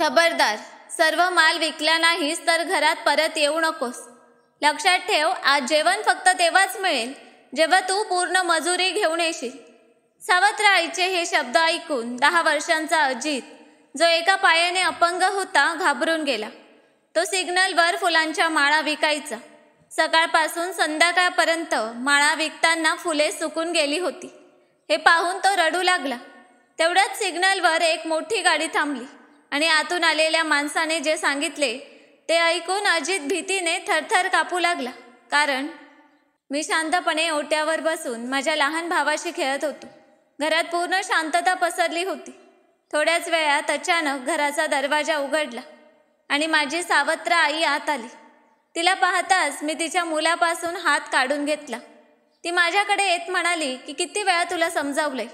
खबरदार, सर्व माल विकला नाहीस तर घरात परत येऊ नकोस. लक्षात ठेव, आज जेवण फक्त तेव्हाच मिळेल जेव्हा तू पूर्ण मजुरी घेऊन येशील. सावत्र आईचे हे शब्द ऐकून 10 वर्षांचा अजित, जो एका पायाने अपंग होता, घाबरून गेला. तो सिग्नलवर फुलांच्या माळा विकायचा. सकाळपासून संध्याकाळपर्यंत माळा विकताना फुले सुकून गेली होती. हे पाहून तो रडू लागला. तेवढ्याच सिग्नलवर एक मोठी गाडी थांबली आणि आतून आलेल्या माणसाने जे सांगितले ते ऐकून अजित भीतीने थरथर कापू लागला. कारण मी शांतपणे ओट्यावर बसून माझ्या लहान भावाशी खेळत होतो. घरात पूर्ण शांतता पसरली होती. थोड्याच वेळात अचानक घराचा दरवाजा उघडला आणि माझी सावत्र आई आत आली. तिला पाहताच मी तिच्या मुलापासून हात काढून घेतला. ती माझ्याकडे येत म्हणाली की किती वेळा तुला समजावलंय,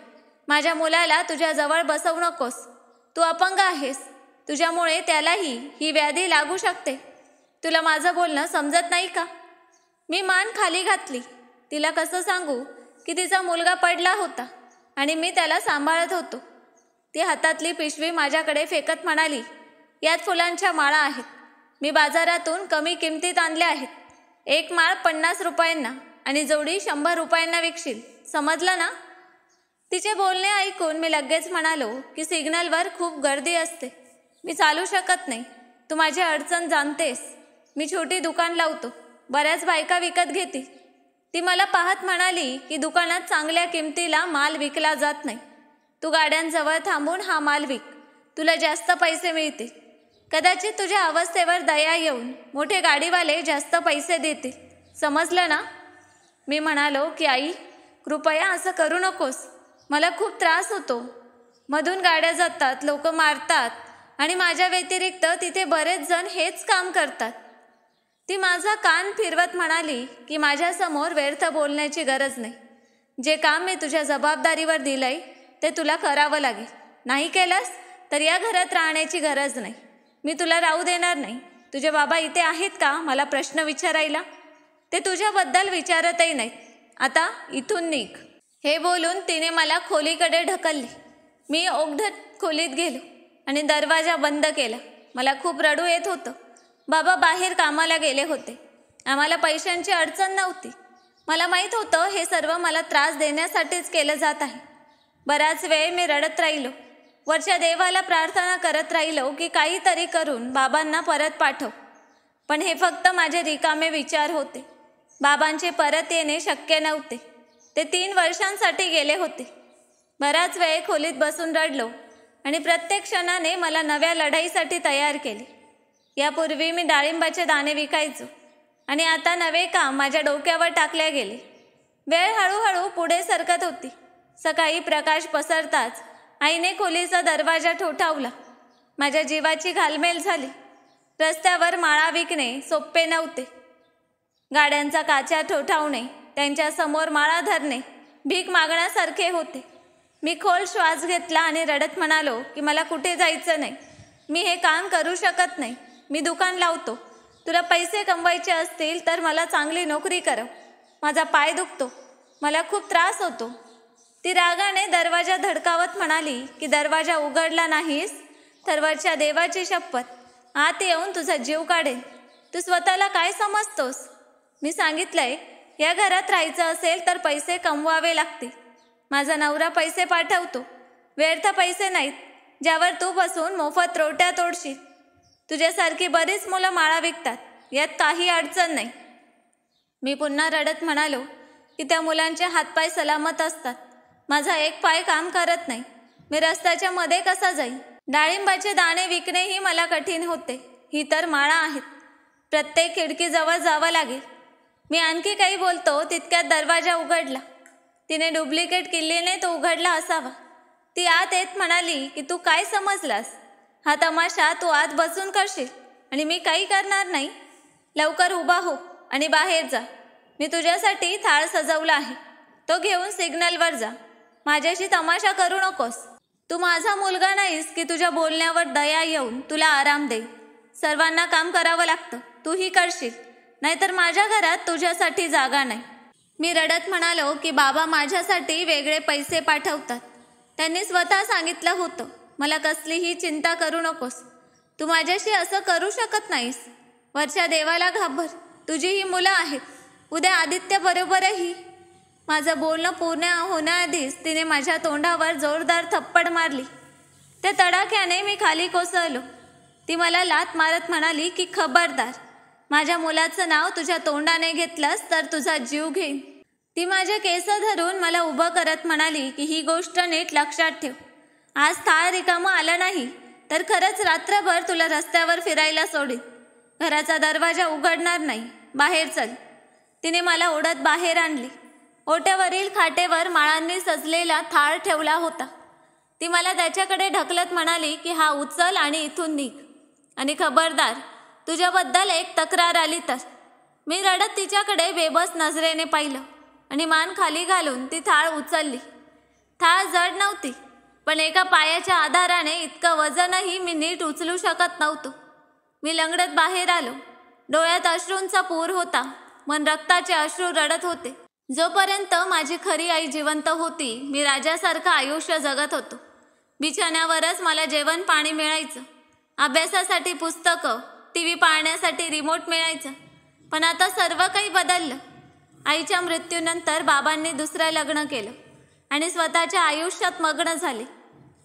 माझ्या मुलाला तुझ्या जवळ बसवू नकोस. तू अपंग आहेस, तुझ्यामुळे त्यालाही ही व्याधी लागू शकते. तुला माझं बोलणं समजत नाही का? मी मान खाली घातली. तिला कसं सांगू की तिचा मुलगा पडला होता आणि मी त्याला सांभाळत होतो. ती हातातली पिशवी माझ्याकडे फेकत म्हणाली, यात फुलांच्या माळा आहेत. मी बाजारातून कमी किमतीत आणल्या आहेत. एक माळ 50 रुपयांना आणि जोडी 100 रुपयांना विकशील, समजलं ना? तिचे बोलणे ऐकून मी लगेच म्हणालो की सिग्नलवर खूप गर्दी असते, मी चालू शकत नाही. तू माझी अडचण जाणतेस. मी छोटी दुकान लावतो, बऱ्याच बायका विकत घेतील. ती मला पाहत म्हणाली की दुकानात चांगल्या किमतीला माल विकला जात नाही. तू गाड्यांजवळ थांबून हा माल विक, तुला जास्त पैसे मिळतील. कदाचित तुझ्या अवस्थेवर दया येऊन मोठे गाडीवाले जास्त पैसे देतील, समजलं ना? मी म्हणालो की आई, कृपया असं करू नकोस. मला खूप त्रास होतो. मधून गाड्या जातात, लोक मारतात आणि माझ्या व्यतिरिक्त तिथे बरेच जण हेच काम करतात. ती माझा कान फिरवत म्हणाली की माझ्यासमोर व्यर्थ बोलण्याची गरज नाही. जे काम मी तुझ्या जबाबदारीवर दिलंय ते तुला करावं लागेल. नाही केलंस तर या घरात राहण्याची गरज नाही. मी तुला राहू देणार नाही. तुझे बाबा इथे आहेत का मला प्रश्न विचारायला? ते तुझ्याबद्दल विचारतही नाहीत. आता इथून निघ. हे बोलून तिने मला खोलीकडे ढकलले. मी ओघढत खोलीत गेलो आणि दरवाजा बंद केला. मला खूप रडू येत होतं. बाबा बाहेर कामाला गेले होते. आम्हाला पैशांची अडचण नव्हती. मला माहीत होतं हे सर्व मला त्रास देण्यासाठीच केलं जात आहे. बराच वेळ मी रडत राहिलो. वरच्या देवाला प्रार्थना करत राहिलो की काहीतरी करून बाबांना परत पाठव. पण हे फक्त माझे रिकामे विचार होते. बाबांचे परत येणे शक्य नव्हते. ते 3 वर्षांसाठी गेले होते. बराच वेळ खोलीत बसून रडलो आणि प्रत्येक क्षणाने मला नव्या लढाईसाठी तयार केले. यापूर्वी मी डाळिंबाचे दाणे विकायचो आणि आता नवे काम माझ्या डोक्यावर टाकले गेले. वेळ हळूहळू पुढे सरकत होती. सकाळी प्रकाश पसरताच आईने खोलीचा दरवाजा ठोठावला. माझ्या जीवाची घालमेल झाली. रस्त्यावर माळा विकणे सोपे नव्हते. गाड्यांचा काचा ठोठावणे, त्यांच्या समोर माळा धरणे भीक मागण्यासारखे होते. मी खोल श्वास घेतला आणि रडत म्हणालो की मला कुठे जायचं नाही. मी हे काम करू शकत नाही. मी दुकान लावतो. तुला पैसे कमवायचे असतील तर मला चांगली नोकरी करव. माझा पाय दुखतो, मला खूप त्रास होतो. ती रागाने दरवाजा धडकावत म्हणाली की दरवाजा उघडला नाहीस तर वरच्या देवाची शपथ, आत येऊन तुझा जीव काढेल. तू स्वतःला काय समजतोस? मी सांगितलंय, या घरात राहायचं असेल तर पैसे कमवावे लागतील. माझा नवरा पैसे पाठवतो, व्यर्थ पैसे नाहीत ज्यावर तू बसून मोफत रोट्या तोडशील. तुझ्यासारखी बरीच मुलं माळा विकतात, यात काही अडचण नाही. मी पुन्हा रडत म्हणालो की त्या मुलांचे हातपाय सलामत असतात. माझा एक पाय काम करत नाही. मी रस्त्याच्या मध्ये कसा जाईन? डाळिंबाचे दाणे विकणेही मला कठीण होते. ही तर माळा आहेत. प्रत्येक खिडकीजवळ जावं लागेल. मी आणखी काही बोलतो तितक्यात दरवाजा उघडला. तिने डुप्लिकेट किल्लीने तो उघडला असावा. ती आत येत म्हणाली की तू काय समजलास? हा तमाशा तू आत बसून करशील आणि मी काही करणार नाही. लवकर उभा हो आणि बाहेर जा. मी तुझ्यासाठी थाळ सजवला आहे, तो घेऊन सिग्नलवर जा. माझ्याशी तमाशा करू नकोस. तू माझा मुलगा नाहीस की तुझ्या बोलण्यावर दया येऊन तुला आराम देईल. सर्वांना काम करावं लागतं, तूही करशील, नाहीतर माझ्या घरात तुझ्यासाठी जागा नाही. मी रडत म्हणालो की बाबा माझ्यासाठी वेगळे पैसे पाठवतात. त्यांनी स्वतः सांगितलं होतं, मला कसलीही चिंता करू नकोस. तू माझ्याशी असं करू शकत नाहीस. वरच्या देवाला घाबर. तुझी ही मुलं आहेत. उद्या आदित्य बरोबरही. माझं बोलणं पूर्ण होण्याआधीच तिने माझ्या तोंडावर जोरदार थप्पड मारली. त्या तडाख्याने मी खाली कोसळलो. ती मला लाथ मारत म्हणाली की खबरदार, माझ्या मुलाचं नाव तुझ्या तोंडाने घेतलंस तर तुझा जीव घेईन. ती माझे केस धरून मला उभं करत म्हणाली की ही गोष्ट नीट लक्षात ठेव. आज थाळ रिकामं आलं नाही तर खरंच रात्रभर तुला रस्त्यावर फिरायला सोडीन. घराचा दरवाजा उघडणार नाही. बाहेर चल. तिने मला ओढत बाहेर आणले. ओट्यावरील खाटेवर माळांनी सजलेला थाळ ठेवला होता. ती मला त्याच्याकडे ढकलत म्हणाली की हा उचल आणि इथून निघ. आणि खबरदार, तुझ्याबद्दल एक तक्रार आली तर. मी रडत तिच्याकडे बेबस नजरेने पाहिलं आणि मान खाली घालून ती थाळ उचलली. थाळ जड नव्हती, पण एका पायाच्या आधाराने इतकं वजनही मी नीट उचलू शकत नव्हतो. मी लंगडत बाहेर आलो. डोळ्यात अश्रूंचा पूर होता. मन रक्ताचे अश्रू रडत होते. जोपर्यंत माझी खरी आई जिवंत होती, मी राजासारखं आयुष्य जगत होतो. बिछाण्यावरच मला जेवण पाणी मिळायचं. अभ्यासासाठी पुस्तकं, TV पाहण्यासाठी रिमोट मिळायचं. पण आता सर्व काही बदललं. आईच्या मृत्यूनंतर बाबांनी दुसरं लग्न केलं आणि स्वतःच्या आयुष्यात मग्न झाले.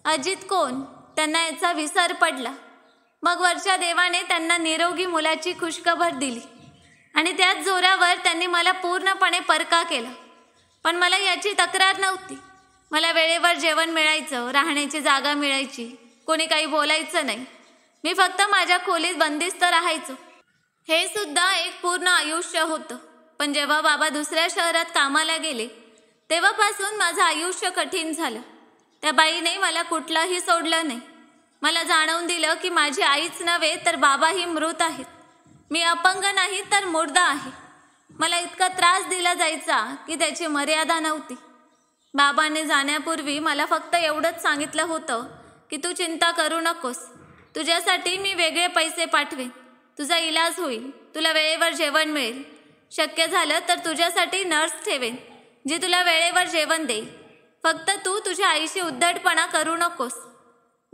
अजित कोण, त्यांना याचा विसर पडला. मग वरच्या देवाने त्यांना निरोगी मुलाची खुशखबर दिली आणि त्याच जोरावर त्यांनी मला पूर्णपणे परका केला. पण मला याची तक्रार नव्हती. मला वेळेवर जेवण मिळायचं, राहण्याची जागा मिळायची, कोणी काही बोलायचं नाही. मी फक्त माझ्या खोलीत बंदिस्त राहायचो. हे सुद्धा एक पूर्ण आयुष्य होतं. पण जेव्हा बाबा दुसऱ्या शहरात कामाला गेले तेव्हापासून माझं आयुष्य कठीण झालं. त्या बाईने मला कुठलाही सोडलं नाही. मला जाणवून दिलं की माझी आईच नव्हे तर बाबाही मृत आहेत. मी अपंग नाही तर मुर्दा आहे. मला इतका त्रास दिला जायचा की त्याची मर्यादा नव्हती. बाबांनी जाण्यापूर्वी मला फक्त एवढंच सांगितलं होतं की तू चिंता करू नकोस. तुझ्यासाठी मी वेगळे पैसे पाठवेन. तुझा इलाज होईल. तुला वेळेवर जेवण मिळेल. शक्य झालं तर तुझ्यासाठी नर्स ठेवेन जी तुला वेळेवर जेवण देईल. फक्त तू तुझ्या आईशी उद्धटपणा करू नकोस.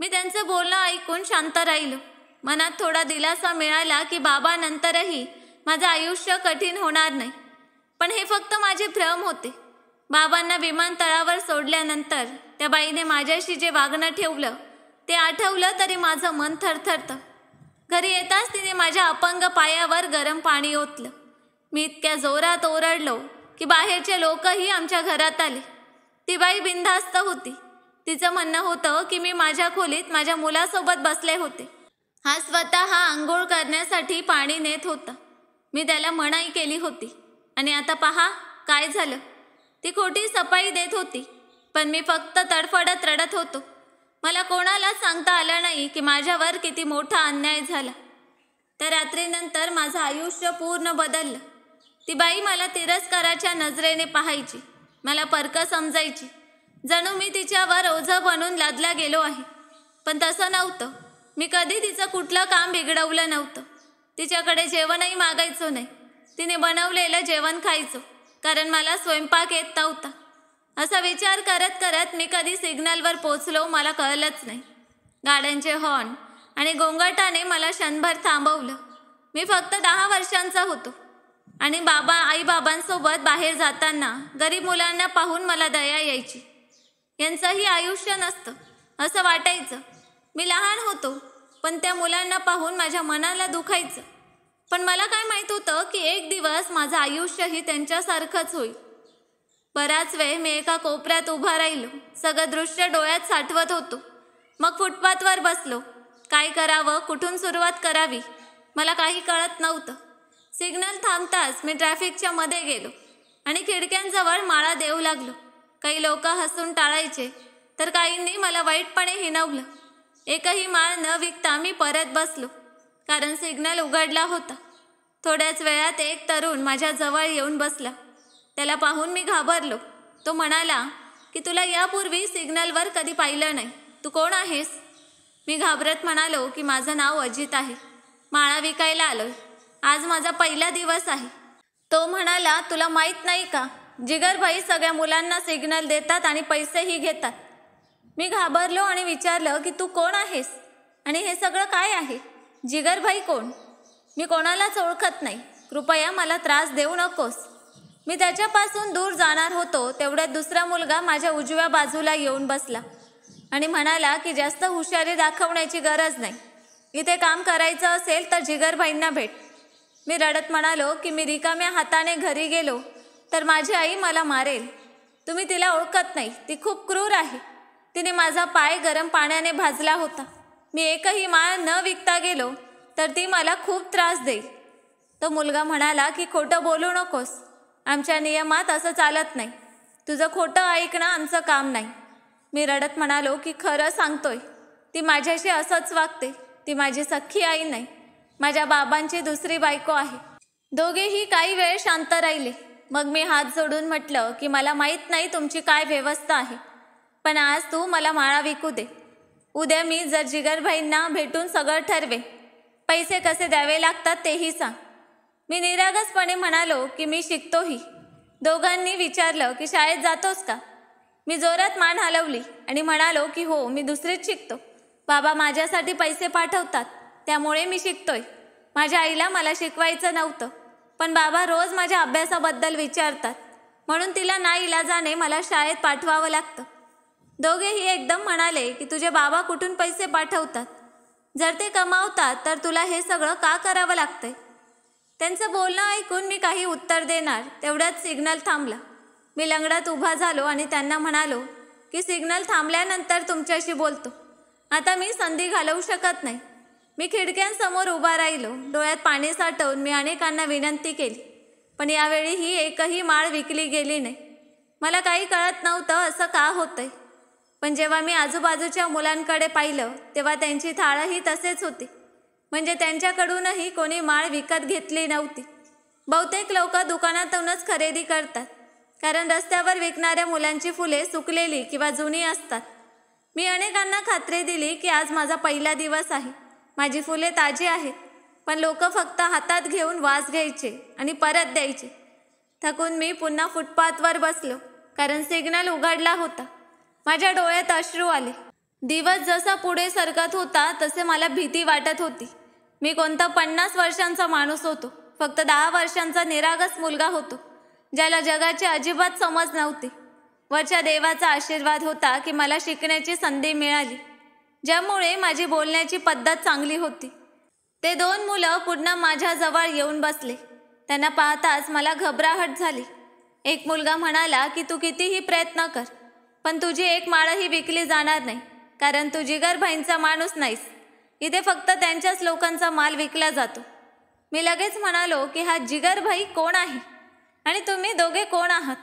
मी त्यांचं बोलणं ऐकून शांत राहिलो. मनात थोडा दिलासा मिळाला की बाबा नंतरही माझं आयुष्य कठीण होणार नाही. पण हे फक्त माझे भ्रम होते. बाबांना विमानतळावर सोडल्यानंतर त्या बाईने माझ्याशी जे वागणं ठेवलं ते आठवलं तरी माझं मन थरथरतं. घरी येताच तिने माझ्या अपंग पायावर गरम पाणी ओतलं. मी इतक्या जोरात ओरडलो की बाहेरचे लोकही आमच्या घरात आले. ती बाई बिनधास्त होती. तिचं म्हणणं होतं की मी माझ्या खोलीत माझ्या मुलासोबत बसले होते. हा स्वतः आंघोळ करण्यासाठी पाणी नेत होता. मी त्याला मनाई केली होती आणि आता पहा काय झालं. ती खोटी सफाई देत होती. पण मी फक्त तडफडत रडत होतो. मला कोणालाच सांगता आलं नाही की माझ्यावर किती मोठा अन्याय झाला. त्या रात्रीनंतर माझं आयुष्य पूर्ण बदललं. ती बाई मला तिरस्काराच्या नजरेने पाहायची. मला परकं समजायची. जणू मी तिच्यावर ओझं बनून लादला गेलो आहे. पण तसं नव्हतं. मी कधी तिचं कुठलं काम बिघडवलं नव्हतं. तिच्याकडे जेवणही मागायचो नाही. तिने बनवलेलं जेवण खायचो, कारण मला स्वयंपाक येत नव्हता. असा विचार करत करत मी कधी सिग्नलवर पोचलो मला कळलंच नाही. गाड्यांचे हॉर्न आणि गोंगाटाने मला क्षणभर थांबवलं. मी फक्त 10 वर्षांचा होतो आणि आईबाबांसोबत बाहेर जाताना गरीब मुलांना पाहून मला दया यायची. यांचंही आयुष्य नसतं असं वाटायचं. मी लहान होतो, पण त्या मुलांना पाहून माझ्या मनाला दुखायचं. पण मला काय माहीत होतं की एक दिवस माझं आयुष्यही त्यांच्यासारखंच होईल. बराच वेळ मी एका कोपऱ्यात उभा राहिलो. सगळं दृश्य डोळ्यात साठवत होतो. मग फुटपाथवर बसलो. काय करावं, कुठून सुरुवात करावी मला काही कळत नव्हतं. सिग्नल थांबताच मी ट्रॅफिकच्या मध्ये गेलो आणि खिडक्यांजवळ माळा देऊ लागलो. काही लोक हसून टाळायचे तर काहींनी मला वाईटपणे हिणवलं. एकही माळ न विकता मी परत बसलो, कारण सिग्नल उघडला होता. थोड्याच वेळात एक तरुण माझ्या जवळ येऊन बसला. त्याला पाहून मी घाबरलो. तो म्हणाला की तुला यापूर्वी सिग्नलवर कधी पाहिलं नाही. तू कोण आहेस? मी घाबरत म्हणालो की माझं नाव अजित आहे. माळा विकायला आलोय. आज माझा पहिला दिवस आहे. तो म्हणाला, तुला माहीत नाही का, जिगरभाई सगळ्या मुलांना सिग्नल देतात आणि पैसेही घेतात. मी घाबरलो आणि विचारलं की तू कोण आहेस आणि हे सगळं काय आहे? जिगरभाई कोण? मी कोणालाच ओळखत नाही. कृपया मला त्रास देऊ नकोस. मी त्याच्यापासून दूर जाणार होतो तेवढ्यात दुसरा मुलगा माझ्या उजव्या बाजूला येऊन बसला आणि म्हणाला की जास्त हुशारी दाखवण्याची गरज नाही. इथे काम करायचं असेल तर जिगरभाईंना भेट. मी रडत म्हणालो की मी रिकाम्या हाताने घरी गेलो तर माझी आई मला मारेल. तुम्ही तिला ओळखत नाही. ती खूप क्रूर आहे. तिने माझा पाय गरम पाण्याने भाजला होता. मी एकही माळ न विकता गेलो तर ती मला खूप त्रास देईल. तो मुलगा म्हणाला की खोटं बोलू नकोस. आमच्या नियमात असं चालत नाही. तुझं खोटं ऐकणं आमचं काम नाही. मी रडत म्हणालो की खरं सांगतोय. ती माझ्याशी असंच वागते. ती माझी सख्खी आई नाही. माझ्या बाबांची दुसरी बायको आहे. दोघेही काही वेळ शांत राहिले. मग मी हात जोडून म्हटलं की मला माहीत नाही तुमची काय व्यवस्था आहे, पण आज तू मला माळा विकू दे. उद्या मी जर जिगरभाईंना भेटून सगळं ठरवे. पैसे कसे द्यावे लागतात तेही सांग. मी निरागसपणे म्हणालो की मी शिकतोही. दोघांनी विचारलं की शाळेत जातोस का? मी जोरात मान हलवली आणि म्हणालो की हो, मी दुसरीत शिकतो. बाबा माझ्यासाठी पैसे पाठवतात, त्यामुळे मी शिकतोय. माझ्या आईला मला शिकवायचं नव्हतं, पण बाबा रोज माझ्या अभ्यासाबद्दल विचारतात, म्हणून तिला नाईलाजाने मला शाळेत पाठवावं लागतं. दोघेही एकदम म्हणाले की तुझे बाबा कुठून पैसे पाठवतात? जर ते कमावतात तर तुला हे सगळं का करावं लागतंय? त्यांचं बोलणं ऐकून मी काही उत्तर देणार तेवढ्यात सिग्नल थांबला. मी लंगडात उभा झालो आणि त्यांना म्हणालो की सिग्नल थांबल्यानंतर तुमच्याशी बोलतो. आता मी संधी घालवू शकत नाही. मी खिडक्यांसमोर उभा राहिलो. डोळ्यात पाणी साठवून मी अनेकांना विनंती केली, पण यावेळीही एकही माळ विकली गेली नाही. मला काही कळत नव्हतं असं का होतंय. पण जेव्हा मी आजूबाजूच्या मुलांकडे पाहिलं तेव्हा त्यांची थाळही तसेच होती. म्हणजे त्यांच्याकडूनही कोणी माळ विकत घेतली नव्हती. बहुतेक लोक दुकानातूनच खरेदी करतात, कारण रस्त्यावर विकणाऱ्या मुलांची फुले सुकलेली किंवा जुनी असतात. मी अनेकांना खात्री दिली की आज माझा पहिला दिवस आहे. माझी फुले ताजी आहेत, पण लोक फक्त हातात घेऊन वास घ्यायचे आणि परत द्यायचे. थकून मी पुन्हा फुटपाथवर बसलो, कारण सिग्नल उघडला होता. माझ्या डोळ्यात अश्रू आले. दिवस जसा पुढे सरकत होता तसे मला भीती वाटत होती. मी कोणता 50 वर्षांचा माणूस होतो? फक्त 10 वर्षांचा निरागस मुलगा होतो, ज्याला जगाची अजिबात समज नव्हती. वरच्या देवाचा आशीर्वाद होता की मला शिकण्याची संधी मिळाली, ज्यामुळे माझी बोलण्याची पद्धत चांगली होती. ते 2 मुलं पुन्हा माझ्याजवळ येऊन बसले. त्यांना पाहताच मला घबराहट झाली. एक मुलगा म्हणाला की तू कितीही प्रयत्न कर, पण तुझी एक माळही विकली जाणार नाही, कारण तू जिगरभाईंचा माणूस नाहीस. इथे फक्त त्यांच्याच लोकांचा माल विकला जातो. मी लगेच म्हणालो की हा जिगरभाई कोण आहे आणि तुम्ही दोघे कोण आहात?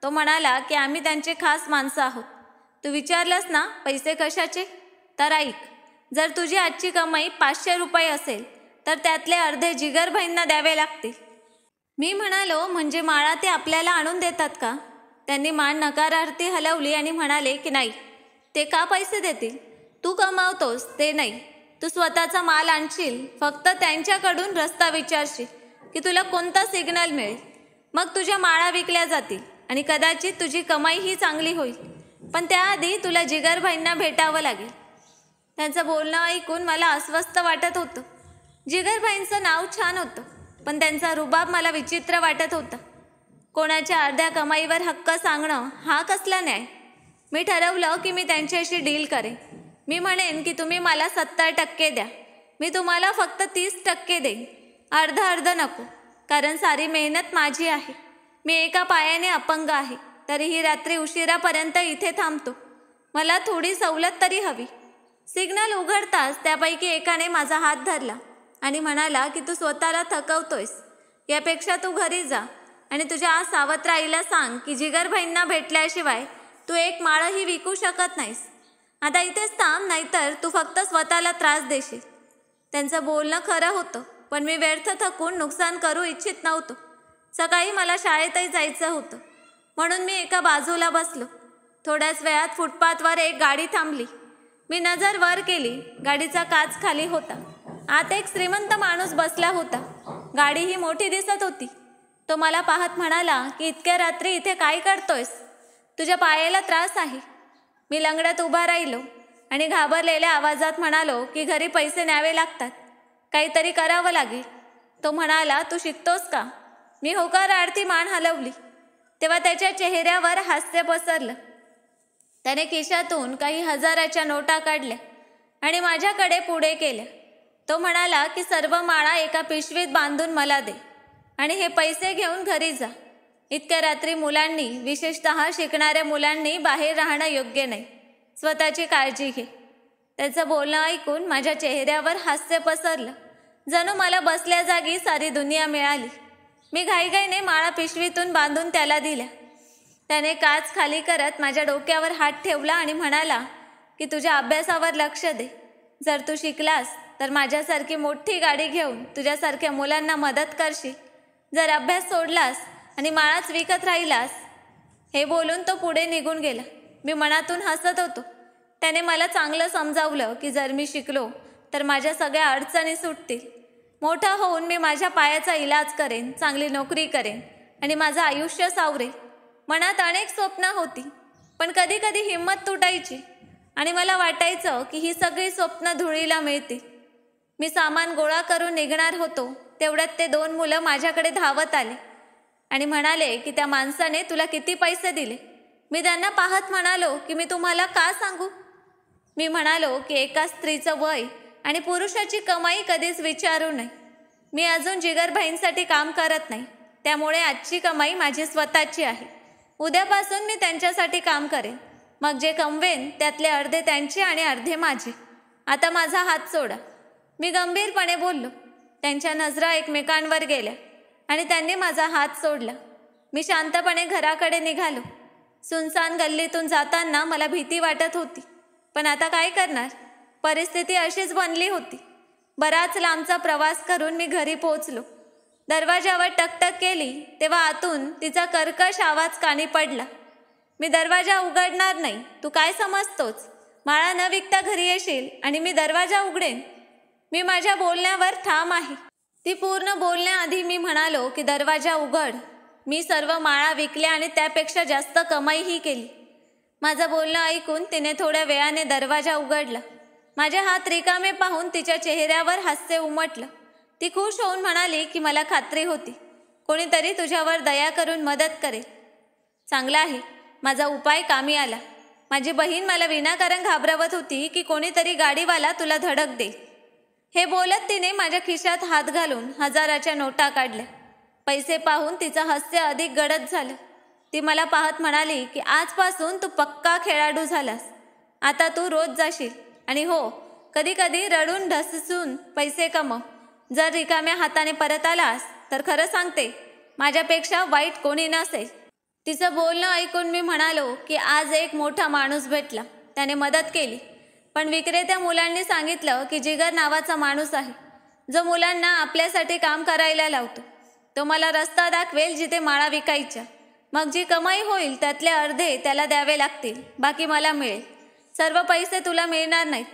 तो म्हणाला की आम्ही त्यांचे खास माणसं आहोत. तू विचारलंस ना पैसे कशाचे? तर ऐक, जर तुझी आजची कमाई 500 रुपये असेल तर त्यातले अर्धे जिगरभाईंना द्यावे लागतील. मी म्हणालो म्हणजे माळा ते आपल्याला आणून देतात का? त्यांनी मान नकारार्थी हलवली आणि म्हणाले की नाही, ते का पैसे देतील? तू कमावतोस ते नाही. तू स्वतःचा माल आणशील, फक्त त्यांच्याकडून रस्ता विचारशील की तुला कोणता सिग्नल मिळेल. मग तुझ्या माळा विकल्या जातील आणि कदाचित तुझी कमाईही चांगली होईल. पण त्याआधी तुला जिगरभाईंना भेटावं लागेल. त्यांचं बोलणं ऐकून मला अस्वस्थ वाटत होतं. जिगरभाईंचं नाव छान होतं, पण त्यांचा रुबाब मला विचित्र वाटत होता. कोणाच्या अर्ध्या कमाईवर हक्क सांगणं हा कसला न्याय? मी ठरवलं की मी त्यांच्याशी डील करेन. मी म्हणेन की तुम्ही मला 70% द्या, मी तुम्हाला फक्त 30% देईन. अर्ध नको, कारण सारी मेहनत माझी आहे. मी एका पायाने अपंग आहे, तरीही रात्री उशिरापर्यंत इथे थांबतो. मला थोडी सवलत तरी हवी. सिग्नल उघडताच त्यापैकी एकाने माझा हात धरला आणि म्हणाला की तू स्वतःला थकवतोयस. यापेक्षा तू घरी जा आणि तुझ्या सावत्राईला सांग की जिगरभाईंना भेटल्याशिवाय तू एक माळही विकू शकत नाहीस. आता इथेच थांब, नाहीतर तू फक्त स्वतःला त्रास देशील. त्यांचं बोलणं खरं होतं, पण मी व्यर्थ थकून नुकसान करू इच्छित नव्हतो. सकाळी मला शाळेतही जायचं होतं, म्हणून मी एका बाजूला बसलो. थोड्याच वेळात फुटपाथवर एक गाडी थांबली. मी नजर वर केली. गाडीचा काच खाली होता. आत एक श्रीमंत माणूस बसला होता. गाडी ही मोठी दिसत होती. तो मला पाहत म्हणाला की इतक्या रात्री इथे काय करतोयस? तुझ्या पायाला त्रास आहे. मी लंगड्यात उभा राहिलो आणि घाबरलेल्या आवाजात म्हणालो की घरी पैसे न्यावे लागतात. काहीतरी करावं लागेल. तो म्हणाला, तू शिकतोस का? मी होकारार्थी मान हलवली. तेव्हा त्याच्या चेहऱ्यावर हास्य पसरलं. त्याने खिशातून काही हजाराच्या नोटा काढल्या आणि माझ्याकडे पुढे केल्या. तो म्हणाला की सर्व माळा एका पिशवीत बांधून मला दे आणि हे पैसे घेऊन घरी जा. इतक्या रात्री मुलांनी, विशेषतः शिकणाऱ्या मुलांनी बाहेर राहणं योग्य नाही. स्वतःची काळजी घे. त्याचं बोलणं ऐकून माझ्या चेहऱ्यावर हास्य पसरलं. जणू मला बसल्या जागी सारी दुनिया मिळाली. मी घाईघाईने माळा पिशवीतून बांधून त्याला दिल्या. त्याने काच खाली करत माझ्या डोक्यावर हात ठेवला आणि म्हणाला की तुझ्या अभ्यासावर लक्ष दे. जर तू शिकलास तर माझ्यासारखी मोठी गाडी घेऊन तुझ्यासारख्या मुलांना मदत करशील. जर अभ्यास सोडलास आणि माळाच विकत राहिलास. हे बोलून तो पुढे निघून गेला. मी मनातून हसत होतो. त्याने मला चांगलं समजावलं की जर मी शिकलो तर माझ्या सगळ्या अडचणी सुटतील. मोठा होऊन मी माझ्या पायाचा इलाज करेन, चांगली नोकरी करेन आणि माझं आयुष्य सावरेल. मनात अनेक स्वप्न होती, पण कधी कधी हिंमत तुटायची आणि मला वाटायचं की ही सगळी स्वप्न धुळीला मिळतील. मी सामान गोळा करून निघणार होतो तेवढ्यात ते 2 मुलं माझ्याकडे धावत आले आणि म्हणाले की त्या माणसाने तुला किती पैसे दिले. मी त्यांना पाहत म्हणालो की मी तुम्हाला का सांगू. मी म्हणालो की एका स्त्रीचं वय आणि पुरुषाची कमाई कधीच विचारू नये. मी अजून जिगरभाईंसाठी काम करत नाही, त्यामुळे आजची कमाई माझी स्वतःची आहे. उद्यापासून मी त्यांच्यासाठी काम करेन. मग जे कमवेन त्यातले अर्धे त्यांचे आणि अर्धे माझे. आता माझा हात सोडा. मी गंभीरपणे बोललो. त्यांच्या नजरा एकमेकांवर गेल्या आणि त्यांनी माझा हात सोडला. मी शांतपणे घराकडे निघालो. सुनसान गल्लीतून जाताना मला भीती वाटत होती, पण आता काय करणार. परिस्थिती अशीच बनली होती. बराच लांबचा प्रवास करून मी घरी पोहोचलो. दरवाजावर टकटक केली तेव्हा आतून तिचा कर्कश आवाज कानी पडला. मी दरवाजा उघडणार नाही. तू काय समजतोस? माळा न विकता घरी येशील आणि मी दरवाजा उघडेन. मी माझ्या बोलण्यावर ठाम आहे. ती पूर्ण बोलण्याआधी मी म्हणालो की दरवाजा उघड. मी सर्व माळा विकल्या आणि त्यापेक्षा जास्त कमाईही केली. माझं बोलणं ऐकून तिने थोड्या वेळाने दरवाजा उघडला. माझे हात रिकामे पाहून तिच्या चेहऱ्यावर हास्य उमटलं. ती खुश होऊन म्हणाली की मला खात्री होती कोणीतरी तुझ्यावर दया करून मदत करेल. चांगला आहे. माझा उपाय कामी आला. माझी बहीण मला विनाकारण घाबरवत होती की कोणीतरी गाडीवाला तुला धडक देईल. हे बोलत तिने माझ्या खिशात हात घालून हजाराच्या नोटा काढल्या. पैसे पाहून तिचं हास्य अधिक गडद झालं. ती मला पाहत म्हणाली की आजपासून तू पक्का खेळाडू झालास. आता तू रोज जाशील आणि हो, कधी कधी रडून ढससून पैसे कमव. जर रिकाम्या हाताने परत आलास तर खरं सांगते माझ्यापेक्षा वाईट कोणी नसेल. तिचं बोलणं ऐकून मी म्हणालो की आज एक मोठा माणूस भेटला. त्याने मदत केली. पण विक्रेत्या मुलांनी सांगितलं की जिगर नावाचा माणूस आहे जो मुलांना आपल्यासाठी काम करायला लावतो. तो मला रस्ता दाखवेल जिथे माळा विकायच्या. मग जी कमाई होईल त्यातले अर्धे त्याला द्यावे लागतील, बाकी मला मिळेल. सर्व पैसे तुला मिळणार नाहीत.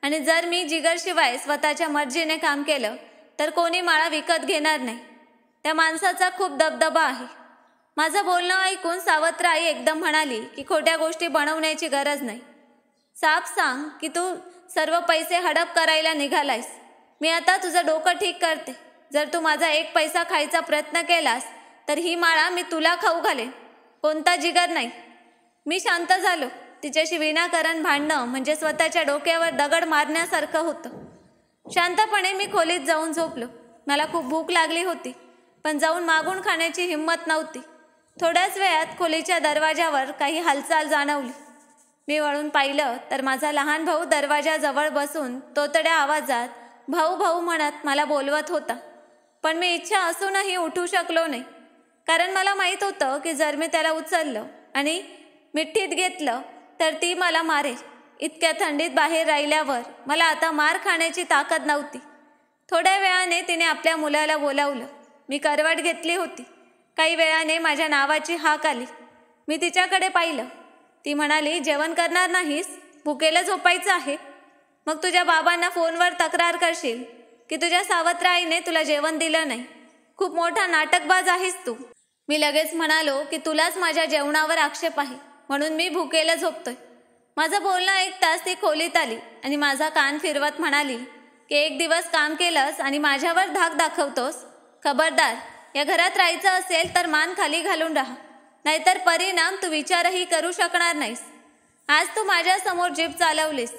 आणि जर मी जिगरशिवाय स्वतःच्या मर्जीने काम केलं तर कोणी माळा विकत घेणार नाही. त्या माणसाचा खूप दबदबा आहे. माझं बोलणं ऐकून सावत्राई एकदम म्हणाली की खोट्या गोष्टी बनवण्याची गरज नाही. साफ सांग की तू सर्व पैसे हडप करायला निघालायस. मी आता तुझं डोकं ठीक करते. जर तू माझा 1 पैसा खायचा प्रयत्न केलास तर ही माळा मी तुला खाऊ घालेन. कोणता जिगर नाही. मी शांत झालो. तिच्याशी विनाकारण भांडणं म्हणजे स्वतःच्या डोक्यावर दगड मारण्यासारखं होतं. शांतपणे मी खोलीत जाऊन झोपलो. मला खूप भूक लागली होती, पण जाऊन मागून खाण्याची हिंमत नव्हती. थोड्याच वेळात खोलीच्या दरवाजावर काही हालचाल जाणवली. मी वळून पाहिलं तर माझा लहान भाऊ दरवाजाजवळ बसून तोतड्या आवाजात भाऊ भाऊ म्हणत मला बोलवत होता. पण मी इच्छा असूनही उठू शकलो नाही, कारण मला माहीत होतं की जर मी त्याला उचललं आणि मिठीत घेतलं तर ती मला मारेल. इतक्या थंडीत बाहेर राहिल्यावर मला आता मार खाण्याची ताकद नव्हती. थोड्या वेळाने तिने आपल्या मुलाला बोलावलं. मी करवट घेतली होती. काही वेळाने माझ्या नावाची हाक आली. मी तिच्याकडे पाहिलं. ती म्हणाली, जेवण करणार नाहीस? भुकेला झोपायचं आहे. मग तुझ्या बाबांना फोनवर तक्रार करशील की तुझ्या सावत्राईने तुला जेवण दिलं नाही. खूप मोठा नाटकबाज आहेस तू. मी लगेच म्हणालो की तुलाच माझ्या जेवणावर आक्षेप आहे, म्हणून मी भुकेला झोपतोय. माझं बोलणं ऐकताच ती खोलीत आली आणि माझा कान फिरवत म्हणाली, की एक दिवस काम केलंस आणि माझ्यावर धाक दाखवतोस. खबरदार, या घरात राहायचं असेल तर मान खाली घालून राहा, नाहीतर परिणाम तू विचारही करू शकणार नाहीस. आज तू माझ्यासमोर जीभ चालवलीस,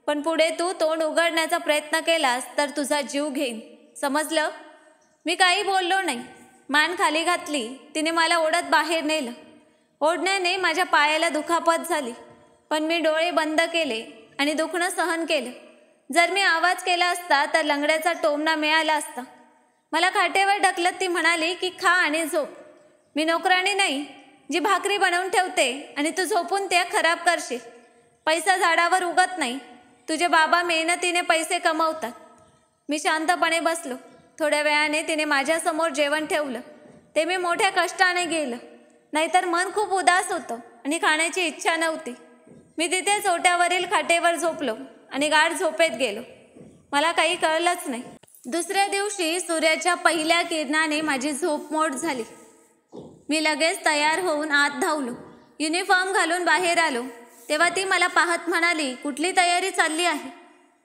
पण पुढे तू तोंड उघडण्याचा प्रयत्न केलास तर तुझा जीव घेईन, समजलं? मी काही बोललो नाही. मान खाली घातली. तिने मला ओढत बाहेर नेलं. ओढण्याने माझ्या पायाला दुखापत झाली, पण मी डोळे बंद केले आणि दुखणं सहन केलं. जर मी आवाज केला असता तर लंगड्याचा टोमणा मिळाला असता. मला खाटेवर ढकलत ती म्हणाली की खा आणि झोप. मी नोकराणी नाही जी भाकरी बनवून ठेवते आणि तू झोपून त्या खराब करशील. पैसा झाडावर उगत नाही. तुझे बाबा मेहनतीने पैसे कमवतात. मी शांतपणे बसलो. थोड्या वेळाने तिने माझ्यासमोर जेवण ठेवलं. ते मी मोठ्या कष्टाने गेलं, नाहीतर मन खूप उदास होतं आणि खाण्याची इच्छा नव्हती. मी तिथेच ओट्यावरील खाटेवर झोपलो आणि गाढ झोपेत गेलो. मला काही कळलंच नाही. दुसऱ्या दिवशी सूर्याच्या पहिल्या किरणाने माझी झोप मोड झाली. मी लगेच तयार होऊन आत धावलो. युनिफॉर्म घालून बाहेर आलो तेव्हा ती मला पाहत म्हणाली, कुठली तयारी चालली आहे?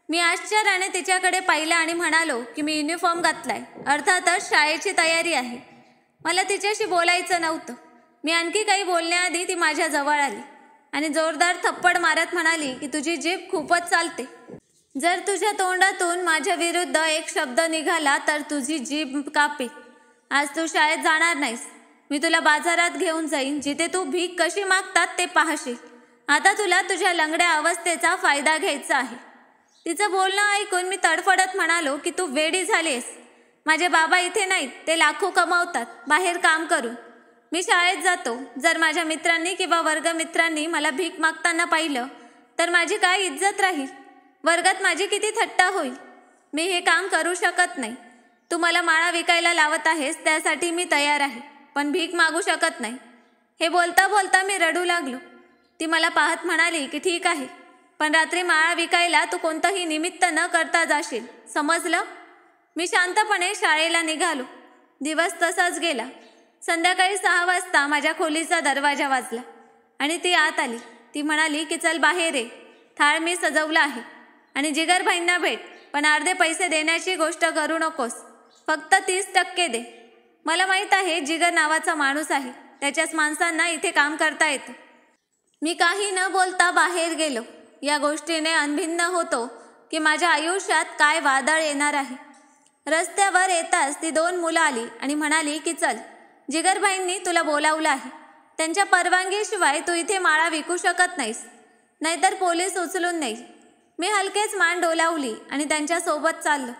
मी आश्चर्याने तिच्याकडे पाहिलं आणि म्हणालो की मी युनिफॉर्म घातलाय, अर्थातच शाळेची तयारी आहे. मला तिच्याशी बोलायचं नव्हतं. मी आणखी काही बोलण्याआधी ती माझ्या जवळ आली आणि जोरदार थप्पड मारत म्हणाली की तुझी जीभ खूपच चालते. जर तुझ्या तोंडातून माझ्या विरुद्ध एक शब्द निघाला तर तुझी जीभ कापेल. आज तू शाळेत जाणार नाहीस. मी तुला बाजारात घेऊन जाईन, जिथे तू भीक कशी मागतात ते पाहशील. आता तुला तुझ्या लंगड्या अवस्थेचा फायदा घ्यायचा आहे. तिचं बोलणं ऐकून मी तडफडत म्हणालो की तू वेडी झालीस. माझे बाबा इथे नाहीत. ते लाखो कमावतात बाहेर काम करून. मी शाळेत जातो. जर माझ्या मित्रांनी किंवा वर्गमित्रांनी मला भीक मागताना पाहिलं तर माझी काय इज्जत राहील? वर्गात माझी किती थट्टा होईल. मी हे काम करू शकत नाही. तू मला माळा विकायला लावत आहेस, त्यासाठी मी तयार आहे, पण भीक मागू शकत नाही. हे बोलता बोलता मी रडू लागलो. ती मला पाहत म्हणाली की ठीक आहे, पण रात्री माळा विकायला तू कोणतंही निमित्त न करता जाशील, समजलं? मी शांतपणे शाळेला निघालो. दिवस तसाच गेला. संध्याकाळी 6 वाजता माझ्या खोलीचा दरवाजा वाजला आणि ती आत आली. ती म्हणाली की चल बाहेर ये, थाळ मी सजवला आहे आणि जिगरभाईंना भेट, पण अर्धे पैसे देण्याची गोष्ट करू नकोस, फक्त 30% दे. मला माहीत आहे जिगर नावाचा माणूस आहे, त्याच्याच माणसांना इथे काम करता येतं. मी काही न बोलता बाहेर गेलो. या गोष्टीने अनभिन्न होतो की माझ्या आयुष्यात काय वादळ येणार आहे. रस्त्यावर येताच ती 2 मुलं आली आणि म्हणाली की चल, जिगरभाईंनी तुला बोलावलं आहे. त्यांच्या परवानगीशिवाय तू इथे माळा विकू शकत नाहीस, नाहीतर पोलीस उचलून नेईल. मी हलकेच मान डोलावली आणि त्यांच्यासोबत चाललो.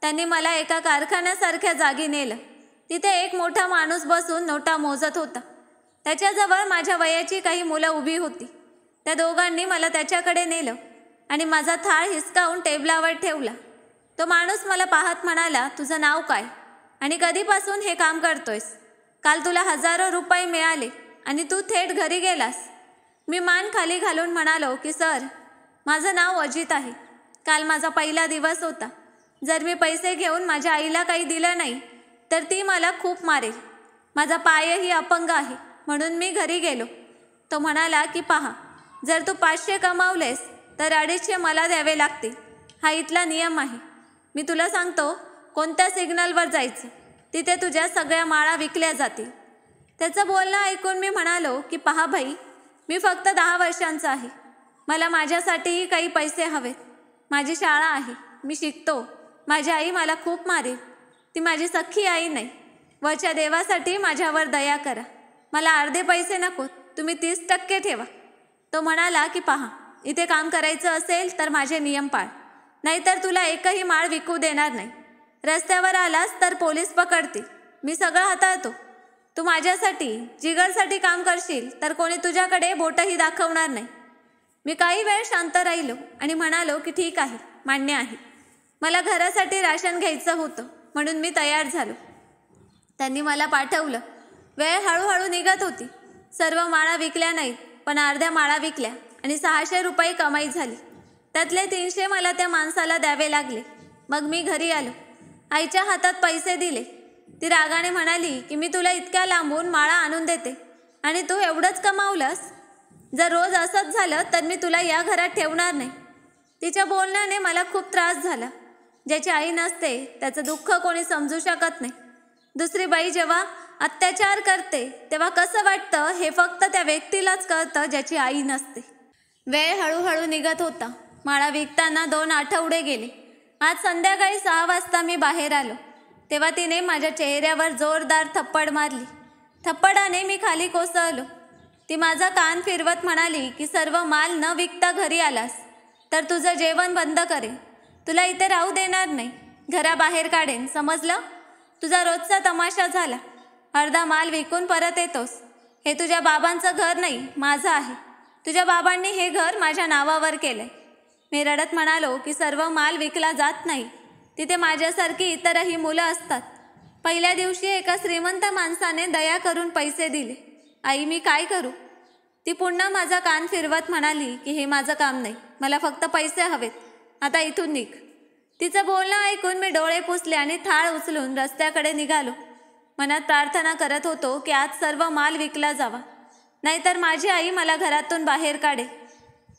त्यांनी मला एका कारखान्यासारख्या जागी नेलं. तिथे एक मोठा माणूस बसून नोटा मोजत होता. त्याच्याजवळ माझ्या वयाची काही मुलं उभी होती. त्या दोघांनी मला त्याच्याकडे नेलं आणि माझा थाळ हिसकावून टेबलावर ठेवला. तो माणूस मला पाहत म्हणाला, तुझं नाव काय आणि कधीपासून हे काम करतोयस? काल तुला हजारो रुपये मिळाले आणि तू थेट घरी गेलास. मी मान खाली घालून म्हणालो की सर, माझं नाव अजित आहे. काल माझा पहिला दिवस होता. जर मी पैसे घेऊन माझ्या आईला काही दिलं नाही तर ती मला खूप मारेल. माझा पायही अपंग आहे, म्हणून मी घरी गेलो. तो म्हणाला की पहा, जर तू 500 कमावलेस तर 250 मला द्यावे लागतील. हा इथला नियम आहे. मी तुला सांगतो कोणत्या सिग्नलवर जायचं, तिथे तुझ्या सगळ्या माळा विकल्या जातील. त्याचं बोलणं ऐकून मी म्हणालो की पहा भाई, मी फक्त 10 वर्षांचा आहे. मला माझ्यासाठीही काही पैसे हवेत. माझी शाळा आहे, मी शिकतो. माझी आई मला खूप मारेल. ती माझी सख्खी आई नाही. वरच्या देवासाठी माझ्यावर दया करा. मला अर्धे पैसे नकोत, तुम्ही 30% ठेवा. तो म्हणाला की पहा, इथे काम करायचं असेल तर माझे नियम पाळ, नाहीतर तुला एकही माळ विकू देणार नाही. रस्त्यावर आलास तर पोलीस पकडतील. मी सगळं हाताळतो. तू माझ्यासाठी, जिगरसाठी काम करशील तर कोणी तुझ्याकडे बोटही दाखवणार नाही. मी काही वेळ शांत राहिलो आणि म्हणालो की ठीक आहे, मान्य आहे. मला घरासाठी राशन घ्यायचं होतं, म्हणून मी तयार झालो. त्यांनी मला पाठवलं. वेळ हळूहळू निघत होती. सर्व माळा विकल्या नाहीत, पण अर्ध्या माळा विकल्या आणि 600 रुपये कमाई झाली. त्यातले 300 मला त्या माणसाला द्यावे लागले. मग मी घरी आलो. आईच्या हातात पैसे दिले. ती रागाने म्हणाली की मी तुला इतक्या लांबून माळा आणून देते आणि तू एवढंच कमावलंस. जर रोज असंच झालं तर मी तुला या घरात ठेवणार नाही. तिच्या बोलण्याने मला खूप त्रास झाला. ज्याची आई नसते त्याचं दुःख कोणी समजू शकत नाही. दुसरी बाई जेव्हा अत्याचार करते तेव्हा कसं वाटतं हे फक्त त्या व्यक्तीलाच कळतं ज्याची आई नसते. वेळ हळूहळू निघत होता. माळा विकताना 2 आठवडे गेले. आज संध्याकाळी 6 वाजता मी बाहेर आलो तेव्हा तिने माझ्या चेहऱ्यावर जोरदार थप्पड मारली. थप्पडाने मी खाली कोसळलो. ती माझा कान फिरवत म्हणाली की सर्व माल न विकता घरी आलास तर तुझं जेवण बंद करेन. तुला इथे राहू देणार नाही. घराबाहेर काढेन. समजलं? तुझा रोजचा तमाशा झाला. अर्धा माल विकून परत येतोस. हे तुझ्या बाबांचं घर नाही, माझं आहे. तुझ्या बाबांनी हे घर माझ्या नावावर केलंय. मी रडत म्हणालो की सर्व माल विकला जात नाही. तिथे माझ्यासारखी इतरही मुलं असतात. पहिल्या दिवशी एका श्रीमंत माणसाने दया करून पैसे दिले. आई, मी काय करू? ती पुन्हा माझा कान फिरवत म्हणाली की हे माझं काम नाही. मला फक्त पैसे हवेत. आता इथून निघ. तिचं बोलणं ऐकून मी डोळे पुसले आणि थाळ उचलून रस्त्याकडे निघालो. मनात प्रार्थना करत होतो की आज सर्व माल विकला जावा, नाहीतर माझी आई मला घरातून बाहेर काढेल.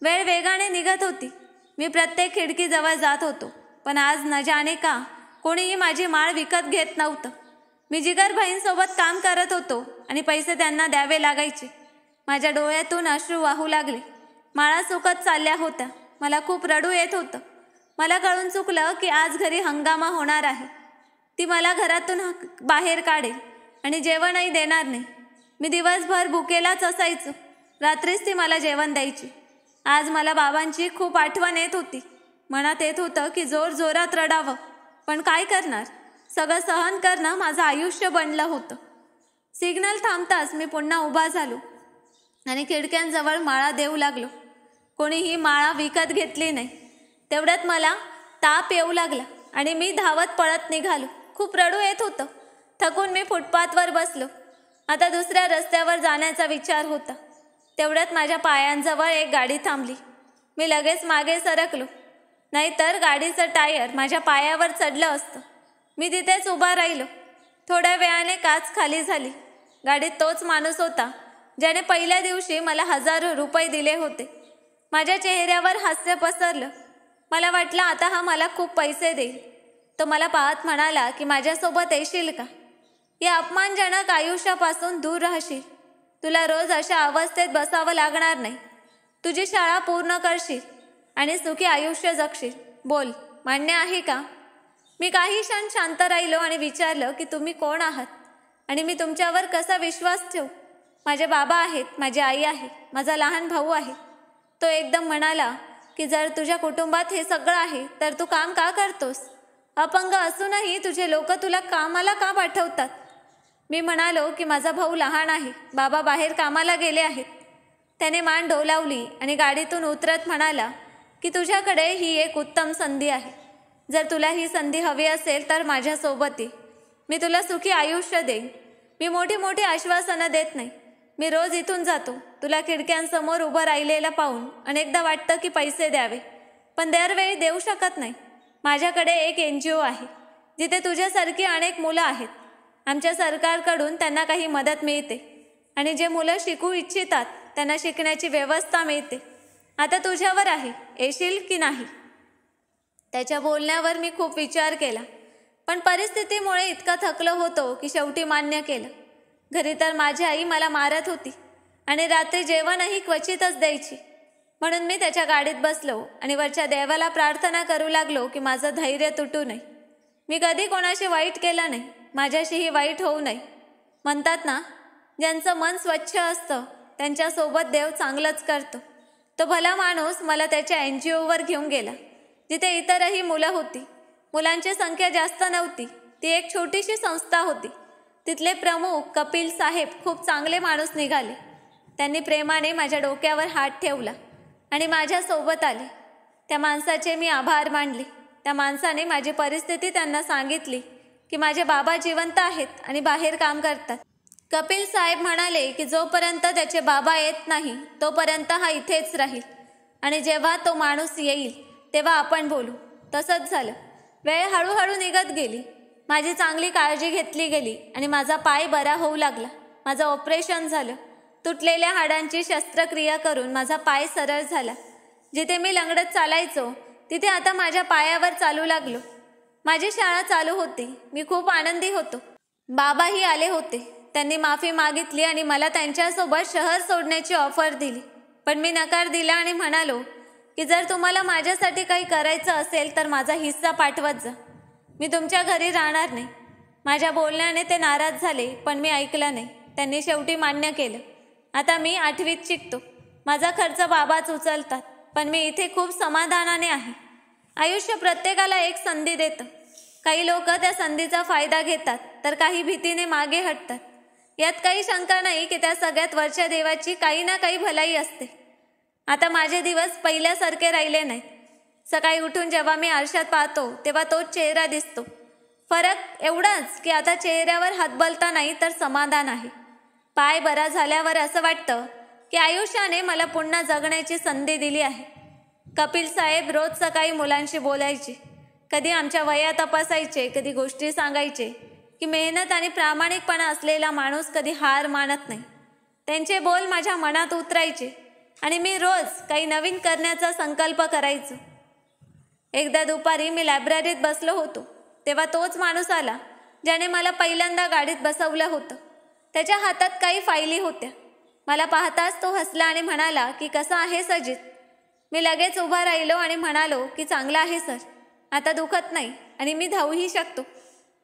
वेळ वेगाने निघत होती. मी प्रत्येक खिडकीजवळ जात होतो, पण आज न जाणे का कोणीही माझी माळ विकत घेत नव्हतं. मी जिगर बहीणसोबत काम करत होतो आणि पैसे त्यांना द्यावे लागायचे. माझ्या डोळ्यातून अश्रू वाहू लागले. माळा सुकत चालल्या होत्या. मला खूप रडू येत होतं. मला कळून चुकलं की आज घरी हंगामा होणार आहे. ती मला घरातून बाहेर काढेल आणि जेवणही देणार नाही. मी दिवसभर भुकेलाच असायचो. रात्रीच ती मला जेवण द्यायची. आज मला बाबांची खूप आठवण येत होती. मनात येत होतं की जोरात रडावं, पण काय करणार? सगळं सहन करणं माझं आयुष्य बनलं होतं. सिग्नल थांबताच मी पुन्हा उभा झालो आणि खिडक्यांजवळ माळा देऊ लागलो. कोणीही माळा विकत घेतली नाही. तेवढ्यात मला ताप येऊ लागला आणि मी धावत पळत निघालो. खूप रडू येत होतं. थकून मी फुटपाथवर बसलो. आता दुसऱ्या रस्त्यावर जाण्याचा विचार होता. तेवढ्यात माझ्या पायांजवळ एक गाडी थांबली. मी लगेच मागे सरकलो, नाहीतर गाडीचं टायर माझ्या पायावर चढलं असतं. मी तिथेच उभा राहिलो. थोड्या वेळाने काच खाली झाली. गाडीत तोच माणूस होता ज्याने पहिल्या दिवशी मला 1000 रुपये दिले होते. माझ्या चेहऱ्यावर हास्य पसरलं. मला वाटलं आता हा मला खूप पैसे देईल. तो मला पाहत म्हणाला की माझ्यासोबत येशील का? या अपमानजनक आयुष्यापासून दूर राहशील. तुला रोज अशा अवस्थेत बसावं लागणार नाही. तुझी शाळा पूर्ण करशील आणि सुखी आयुष्य जगशील. बोल, मान्य आहे का? मी काही क्षण शांत राहिलो आणि विचारलं की तुम्ही कोण आहात आणि मी तुमच्यावर कसा विश्वास ठेवू? माझे बाबा आहेत, माझी आई आहे, माझा लहान भाऊ आहे. तो एकदम म्हणाला की जर तुझ्या कुटुंबात हे सगळं आहे तर तू काम का करतोस? अपंग असूनही तुझे लोक तुला कामाला का पाठवतात? मी म्हणालो की माझा भाऊ लहान आहे, बाबा बाहेर कामाला गेले आहेत. त्याने मान डोलावली आणि गाडीतून उतरत म्हणाला की तुझ्याकडे ही एक उत्तम संधी आहे. जर तुला ही संधी हवी असेल तर माझ्यासोबत ये. मी तुला सुखी आयुष्य देईन. मी मोठी मोठी आश्वासनं देत नाही. मी रोज इथून जातो. तुला खिडक्यांसमोर उभं राहिलेलं पाहून अनेकदा वाटतं की पैसे द्यावे, पण दरवेळी देऊ शकत नाही. माझ्याकडे एक NGO आहे जिथे तुझ्यासारखी अनेक मुलं आहेत. आमच्या सरकारकडून त्यांना काही मदत मिळते आणि जे मुलं शिकू इच्छितात त्यांना शिकण्याची व्यवस्था मिळते. आता तुझ्यावर आहे, येशील की नाही? त्याच्या बोलण्यावर मी खूप विचार केला, पण परिस्थितीमुळे इतका थकलो होतो की शेवटी मान्य केलं. घरी तर माझी आई मला मारत होती आणि रात्री जेवणही क्वचितच द्यायची. म्हणून मी त्याच्या गाडीत बसलो आणि वरच्या देवाला प्रार्थना करू लागलो की माझं धैर्य तुटू नये. मी कधी कोणाशी वाईट केलं नाही, माझ्याशीही वाईट होऊ नये. म्हणतात ना, ज्यांचं मन स्वच्छ असतं त्यांच्यासोबत देव चांगलंच करतो. तो भला माणूस मला त्याच्या NGOवर घेऊन गेला जिथे इतरही मुलं होती. मुलांची संख्या जास्त नव्हती. ती एक छोटीशी संस्था होती. तिथले प्रमुख कपिल साहेब खूप चांगले माणूस निघाले. त्यांनी प्रेमाने माझ्या डोक्यावर हात ठेवला आणि माझ्यासोबत आले. त्या माणसाचे मी आभार मानले. त्या माणसाने माझी परिस्थिती त्यांना सांगितली की माझे बाबा जिवंत आहेत आणि बाहेर काम करतात. कपिल साहेब म्हणाले की जोपर्यंत त्याचे बाबा येत नाही तोपर्यंत हा इथेच राहील आणि जेव्हा तो माणूस येईल तेव्हा आपण बोलू. तसंच झालं. वेळ हळूहळू निघत गेली. माझी चांगली काळजी घेतली गेली आणि माझा पाय बरा होऊ लागला. माझं ऑपरेशन झालं. तुटलेल्या हाडांची शस्त्रक्रिया करून माझा पाय सरळ झाला. जिथे मी लंगडत चालायचो तिथे आता माझ्या पायावर चालू लागलो. माझी शाळा चालू होती. मी खूप आनंदी होतो. बाबाही आले होते. त्यांनी माफी मागितली आणि मला त्यांच्यासोबत शहर सोडण्याची ऑफर दिली. पण मी नकार दिला आणि म्हणालो की जर तुम्हाला माझ्यासाठी काही करायचं असेल तर माझा हिस्सा पाठवत जा. मी तुमच्या घरी राहणार नाही. माझ्या बोलण्याने ते नाराज झाले, पण मी ऐकलं नाही. त्यांनी शेवटी मान्य केलं. आता मी 8वीत शिकतो. माझा खर्च बाबाच उचलतात, पण मी इथे खूप समाधानाने आहे. आयुष्य प्रत्येकाला एक संधी देतं. काही लोक त्या संधीचा फायदा घेतात, तर काही भीतीने मागे हटतात. यात काही शंका नाही की त्या सगळ्यात वरच्या देवाची काही ना काही भलाई असते. आता माझे दिवस पहिल्यासारखे राहिले नाहीत. सकाळी उठून जेव्हा मी आरशात पाहतो तेव्हा तोच चेहरा दिसतो. फरक एवढाच की आता चेहऱ्यावर हतबलता नाही तर समाधान आहे. पाय बरा झाल्यावर असं वाटतं की आयुष्याने मला पुन्हा जगण्याची संधी दिली आहे. कपिल साहेब रोज सकाळी मुलांशी बोलायचे. कधी आमच्या वया तपासायचे, कधी गोष्टी सांगायचे की मेहनत आणि प्रामाणिकपणा असलेला माणूस कधी हार मानत नाही. त्यांचे बोल माझ्या मनात उतरायचे आणि मी रोज काही नवीन करण्याचा संकल्प करायचो. एकदा दुपारी मी लायब्ररीत बसलो होतो तेव्हा तोच माणूस आला ज्याने मला पहिल्यांदा गाडीत बसवलं होतं. त्याच्या हातात काही फायली होत्या. मला पाहताच तो हसला आणि म्हणाला की कसा आहेस अजित. मी लगेच उभा राहिलो आणि म्हणालो की चांगला आहे सर. आता दुखत नाही आणि मी धावूही शकतो.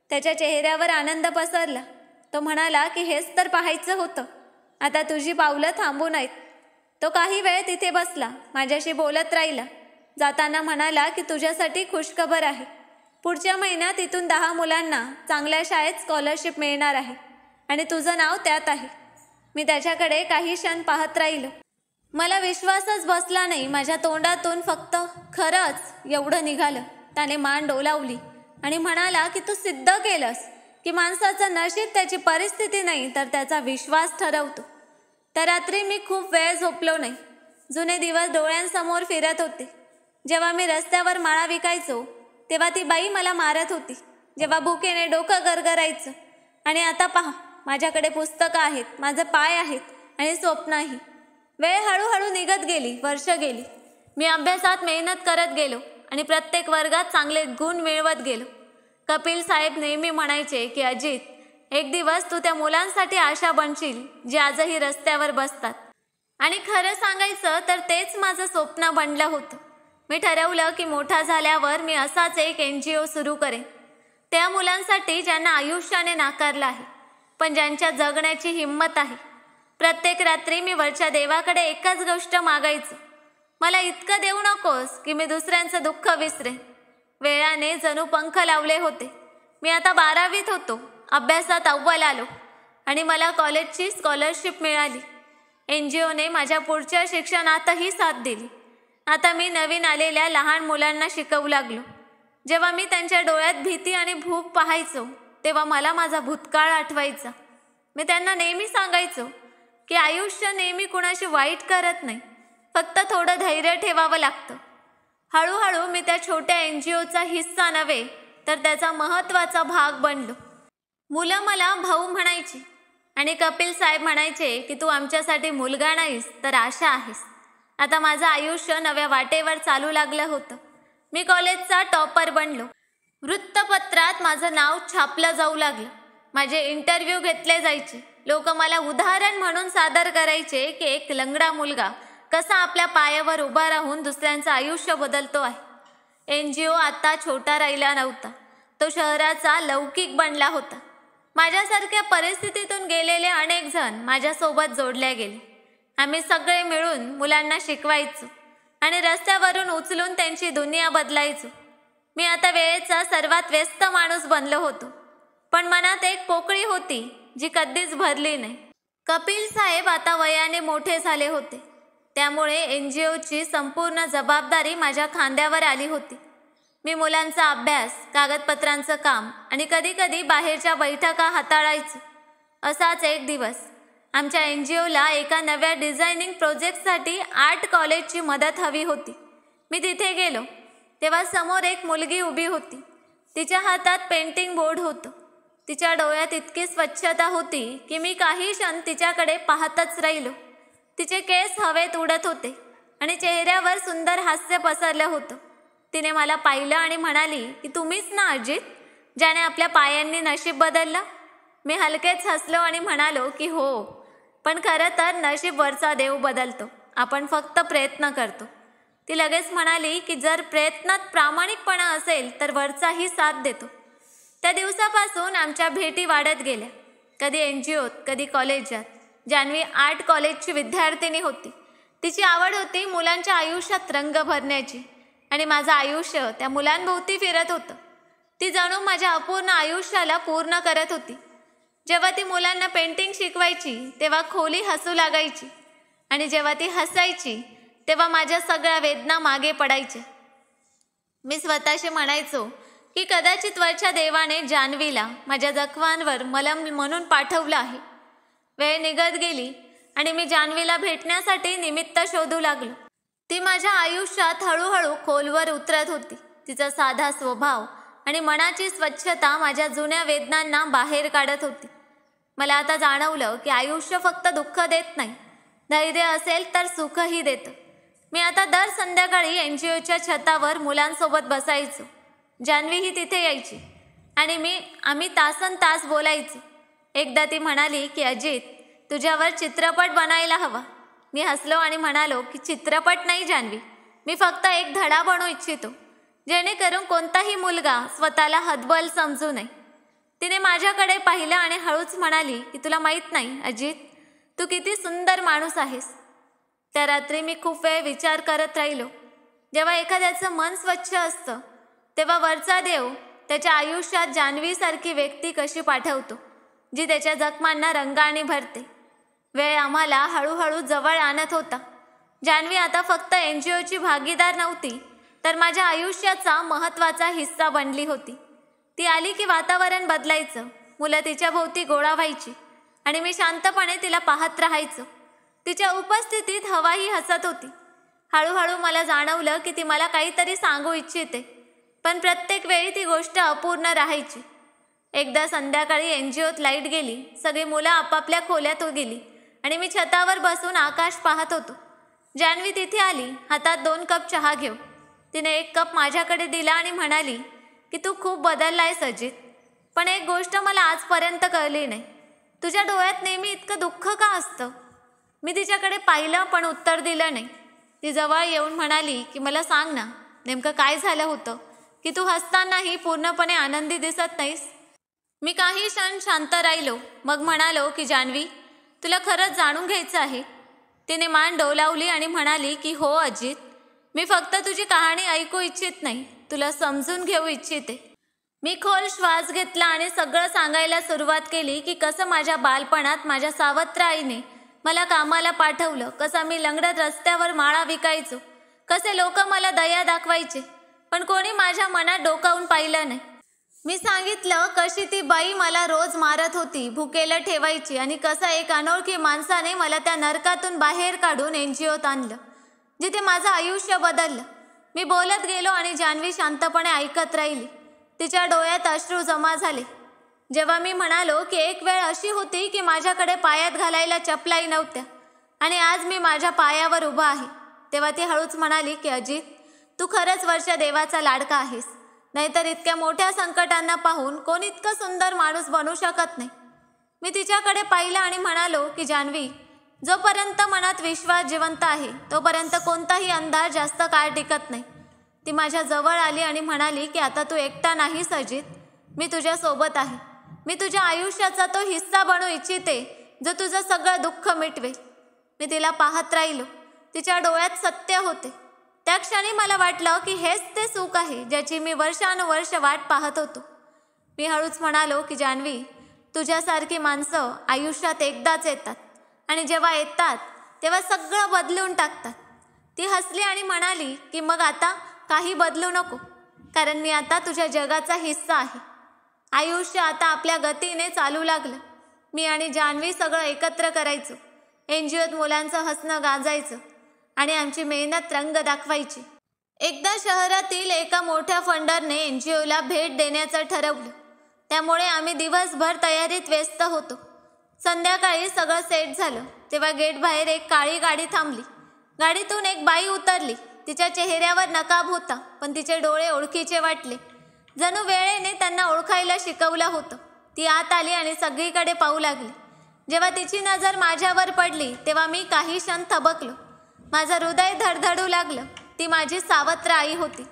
त्याच्या चेहऱ्यावर आनंद पसरला. तो म्हणाला की हेच तर पाहायचं होतं. आता तुझी पावलं थांबू नयेत. तो काही वेळ तिथे बसला, माझ्याशी बोलत राहिला. जाताना म्हणाला की तुझ्यासाठी खुशखबर आहे. पुढच्या महिन्यात इथून 10 मुलांना चांगल्या शाळेत स्कॉलरशिप मिळणार आहे आणि तुझं नाव त्यात आहे. मी त्याच्याकडे काही क्षण पाहत राहिलो. मला विश्वासच बसला नाही. माझ्या तोंडातून फक्त खरंच एवढं निघालं. त्याने मान डोलावली आणि म्हणाला की तू सिद्ध केलंस की माणसाचं नशीब त्याची परिस्थिती नाही तर त्याचा विश्वास ठरवतो. त्या रात्री मी खूप वेळ झोपलो नाही. जुने दिवस डोळ्यांसमोर फिरत होते. जेव्हा मी रस्त्यावर माळा विकायचो तेव्हा ती बाई मला मारत होती. जेव्हा भुकेने डोकं गरगरायचं. आणि आता पहा, माझ्याकडे पुस्तकं आहेत, माझे पाय आहेत आणि स्वप्नही. वेळ हळूहळू निघत गेली. वर्ष गेली. मी अभ्यासात मेहनत करत गेलो आणि प्रत्येक वर्गात चांगले गुण मिळवत गेलो. कपिल साहेब नेहमी म्हणायचे की अजित, एक दिवस तू त्या मुलांसाठी आशा बनशील जे आजही रस्त्यावर बसतात. आणि खरं सांगायचं तर तेच माझं स्वप्न बनलं होतं. मी ठरवलं की मोठा झाल्यावर मी असाच एक NGO सुरू करेन. त्या मुलांसाठी ज्यांना आयुष्याने नाकारलं आहे, पण ज्यांच्या जगण्याची हिंमत आहे. प्रत्येक रात्री मी वरच्या देवाकडे एकच गोष्ट मागायचो. मला इतकं देऊ नकोस की मी दुसऱ्यांचं दुःख विसरेन. वेळाने जणू पंख लावले होते. मी आता 12वीत होतो. अभ्यासात अव्वल आलो आणि मला कॉलेजची स्कॉलरशिप मिळाली. NGOने माझ्या पुढच्या शिक्षणातही साथ दिली. आता मी नवीन आलेल्या लहान मुलांना शिकवू लागलो. जेव्हा मी त्यांच्या डोळ्यात भीती आणि भूक पाहायचो तेव्हा मला माझा भूतकाळ आठवायचा. मी त्यांना नेहमी सांगायचो की आयुष्य नेहमी कुणाशी वाईट करत नाही, फक्त थोडं धैर्य ठेवावं लागतं. हळूहळू मी त्या छोट्या NGOचा हिस्सा नव्हे तर त्याचा महत्त्वाचा भाग बनलो. मुलं मला भाऊ म्हणायची आणि कपिल साहेब म्हणायचे की तू आमच्यासाठी मुलगा नाहीस तर आशा आहेस. आता माझं आयुष्य नव्या वाटेवर चालू लागलं होतं. मी कॉलेजचा टॉपर बनलो. वृत्तपत्रात माझं नाव छापलं जाऊ लागलं. माझे इंटरव्ह्यू घेतले जायचे. लोक मला उदाहरण म्हणून सादर करायचे की एक लंगडा मुलगा कसा आपल्या पायावर उभा राहून दुसऱ्यांचं आयुष्य बदलतो आहे. NGO आता छोटा राहिला नव्हता. तो शहराचा लौकिक बनला होता. माझ्यासारख्या परिस्थितीतून गेलेले अनेक जण माझ्यासोबत जोडले गेले. आम्ही सगळे मिळून मुलांना शिकवायचो आणि रस्त्यावरून उचलून त्यांची दुनिया बदलायचो. मी आता वेळेचा सर्वात व्यस्त माणूस बनलो होतो, पण मनात एक पोकळी होती जी कधीच भरली नाही. कपिल साहेब आता वयाने मोठे झाले होते. त्यामुळे NGOची संपूर्ण जबाबदारी माझ्या खांद्यावर आली होती. मी मुलांचा अभ्यास, कागदपत्रांचं काम आणि कधीकधी बाहेरच्या बैठका हाताळायचो. असाच एक दिवस आमच्या NGOला एका नव्या डिझायनिंग प्रोजेक्टसाठी आर्ट कॉलेजची मदत हवी होती. मी तिथे गेलो तेव्हा समोर एक मुलगी उभी होती. तिच्या हातात पेंटिंग बोर्ड होतं. तिच्या डोळ्यात इतकी स्वच्छता होती की मी काही क्षण तिच्याकडे पाहतच राहिलो. तिचे केस हवेत उडत होते आणि चेहऱ्यावर सुंदर हास्य पसरलं होतं. तिने मला पाहिलं आणि म्हणाली की तुम्हीच ना अजित, ज्याने आपल्या पायांनी नशीब बदललं. मी हलकेच हसलो आणि म्हणालो की हो, पण खरं तर नशीब वरचा देव बदलतो, आपण फक्त प्रयत्न करतो. ती लगेच म्हणाली की जर प्रयत्नात प्रामाणिकपणा असेल तर वरचाही साथ देतो. त्या दिवसापासून आमच्या भेटी वाढत गेल्या. कधी NGOत, कधी कॉलेजात. जान्हवी आर्ट कॉलेजची विद्यार्थिनी होती. तिची आवड होती मुलांच्या आयुष्यात रंग भरण्याची आणि माझं आयुष्य त्या मुलांभोवती फिरत होतं. ती जणू माझ्या अपूर्ण आयुष्याला पूर्ण करत होती. जेव्हा ती मुलांना पेंटिंग शिकवायची तेव्हा खोली हसू लागायची आणि जेव्हा ती हसायची तेव्हा माझ्या सगळ्या वेदना मागे पडायच्या. मी स्वतःशी म्हणायचो की कदाचित वरच्या देवाने जान्हवीला माझ्या जखमांवर मलम म्हणून पाठवलं आहे. वेळ निघत गेली आणि मी जान्हवीला भेटण्यासाठी निमित्त शोधू लागलो. ती माझ्या आयुष्यात हळूहळू खोलवर उतरत होती. तिचा साधा स्वभाव आणि मनाची स्वच्छता माझ्या जुन्या वेदनांना बाहेर काढत होती. मला आता जाणवलं की आयुष्य फक्त दुःख देत नाही, धैर्य असेल तर सुखही देतं. मी आता दर संध्याकाळी NGOच्या छतावर मुलांसोबत बसायचो. जान्हवीही तिथे यायची आणि आम्ही तासन तास बोलायचो. एकदा ती म्हणाली की अजित, तुझ्यावर चित्रपट बनायला हवा. मी हसलो आणि म्हणालो की चित्रपट नाही जान्हवी, मी फक्त एक धडा बनवू इच्छितो, जेणेकरून कोणताही मुलगा स्वतःला हतबल समजू नये. तिने माझ्याकडे पाहिलं आणि हळूच म्हणाली की तुला माहीत नाही अजित, तू किती सुंदर माणूस आहेस. त्या रात्री मी खूप वेळ विचार करत राहिलो. जेव्हा एखाद्याचं मन स्वच्छ असतं तेव्हा वरचा देव त्याच्या आयुष्यात जान्हवीसारखी व्यक्ती कशी पाठवतो, जी त्याच्या जखमांना रंगाने भरते. वेळ आम्हाला हळूहळू जवळ आणत होता. जान्हवी आता फक्त NGOची भागीदार नव्हती, तर माझ्या आयुष्याचा महत्त्वाचा हिस्सा बनली होती. ती आली की वातावरण बदलायचं, मुलं तिच्या भोवती गोळा व्हायची आणि मी शांतपणे तिला पाहत राहायचो. तिच्या उपस्थितीत हवाही हसत होती. हळूहळू मला जाणवलं की ती मला काहीतरी सांगू इच्छिते, पण प्रत्येक वेळी ती गोष्ट अपूर्ण राहायची. एकदा संध्याकाळी NGOत लाईट गेली. सगळी मुलं आपापल्या खोल्यात गेली आणि मी छतावर बसून आकाश पाहत होतो. जान्हवी तिथे आली, हातात 2 कप चहा घेऊन. तिने 1 कप माझ्याकडे दिला आणि म्हणाली की तू खूप बदललायस अजित, पण एक गोष्ट मला आजपर्यंत कळली नाही, तुझ्या डोळ्यात नेहमी इतकं दुःख का असतं. मी तिच्याकडे पाहिलं पण उत्तर दिलं नाही. ती जवळ येऊन म्हणाली की मला सांग ना, नेमकं काय झालं होतं की तू हसतानाही पूर्णपणे आनंदी दिसत नाहीस. मी काही क्षण शांत राहिलो, मग म्हणालो की जान्हवी, तुला खरंच जाणून घ्यायचं आहे. तिने मान डोलावली आणि म्हणाली की हो अजित, मी फक्त तुझी कहाणी ऐकू इच्छित नाही, तुला समजून घेऊ इच्छिते. मी खोल श्वास घेतला आणि सगळं सांगायला सुरुवात केली की कसं माझ्या बालपणात माझ्या सावत्र आईने मला कामाला पाठवलं, कसं मी लंगडत रस्त्यावर माळा विकायचो, कसे लोक मला दया दाखवायचे, पण कोणी माझ्या मनात डोकावून पाहिलं नाही. मी सांगितलं कशी ती बाई मला रोज मारत होती, भुकेलं ठेवायची आणि कसं एक अनोळखी माणसाने मला त्या नरकातून बाहेर काढून NGOत आणलं, जिथे माझं आयुष्य बदललं. मी बोलत गेलो आणि जान्हवी शांतपणे ऐकत राहिली. तिच्या डोळ्यात अश्रू जमा झाले. जेव्हा मी म्हणालो की एक वेळ अशी होती की माझ्याकडे पायात घालायला चपलाही नव्हत्या आणि आज मी माझ्या पायावर उभा आहे, तेव्हा ती हळूच म्हणाली की अजित, तू खरंच वरच्या देवाचा लाडका आहेस, नाहीतर इतक्या मोठ्या संकटांना पाहून कोण इतकं सुंदर माणूस बनू शकत नाही. मी तिच्याकडे पाहिलं आणि म्हणालो की जान्हवी, जोपर्यंत मनात विश्वास जिवंत आहे तोपर्यंत कोणताही अंधार जास्त काळ टिकत नाही. ती माझ्या जवळ आली आणि म्हणाली की आता तू एकटा नाहीस अजित, मी तुझ्या सोबत आहे. मी तुझ्या आयुष्याचा तो हिस्सा बनू इच्छिते जो तुझं सगळं दुःख मिटवेल. मी तिला पाहत राहिलो. तिच्या डोळ्यात सत्य होते. त्या क्षणी मला वाटलं की हेच ते सुख आहे ज्याची मी वर्षानुवर्ष वाट पाहत होतो. मी हळूच म्हणालो की जान्हवी, तुझ्यासारखी माणसं आयुष्यात एकदाच येतात आणि जेव्हा येतात तेव्हा सगळं बदलून टाकतात. ती हसली आणि म्हणाली की मग आता काही बदलू नको, कारण मी आता तुझ्या जगाचा हिस्सा आहे. आयुष्य आता आपल्या गतीने चालू लागलं. मी आणि जान्हवी सगळं एकत्र करायचो. NGOत मुलांचं हसणं गाजायचं आणि आमची मेहनत रंग दाखवायची. एकदा शहरातील एका मोठ्या फंडरने NGOला भेट देण्याचं ठरवलं. त्यामुळे आम्ही दिवसभर तयारीत व्यस्त होतो. संध्याकाळी सगळं सेट झालं तेव्हा गेट बाहेर एक काळी गाडी थांबली. गाडीतून एक बाई उतरली. तिच्या चेहऱ्यावर नकाब होता, पण तिचे डोळे ओळखीचे वाटले. जणू वेळेने त्यांना ओळखायला शिकवलं होतं. ती आत आली आणि सगळीकडे पाहू लागली. जेव्हा तिची नजर माझ्यावर पडली तेव्हा मी काही क्षण थबकलो. माझं हृदय धडधडू लागलं. ती माझी सावत्र आई होती.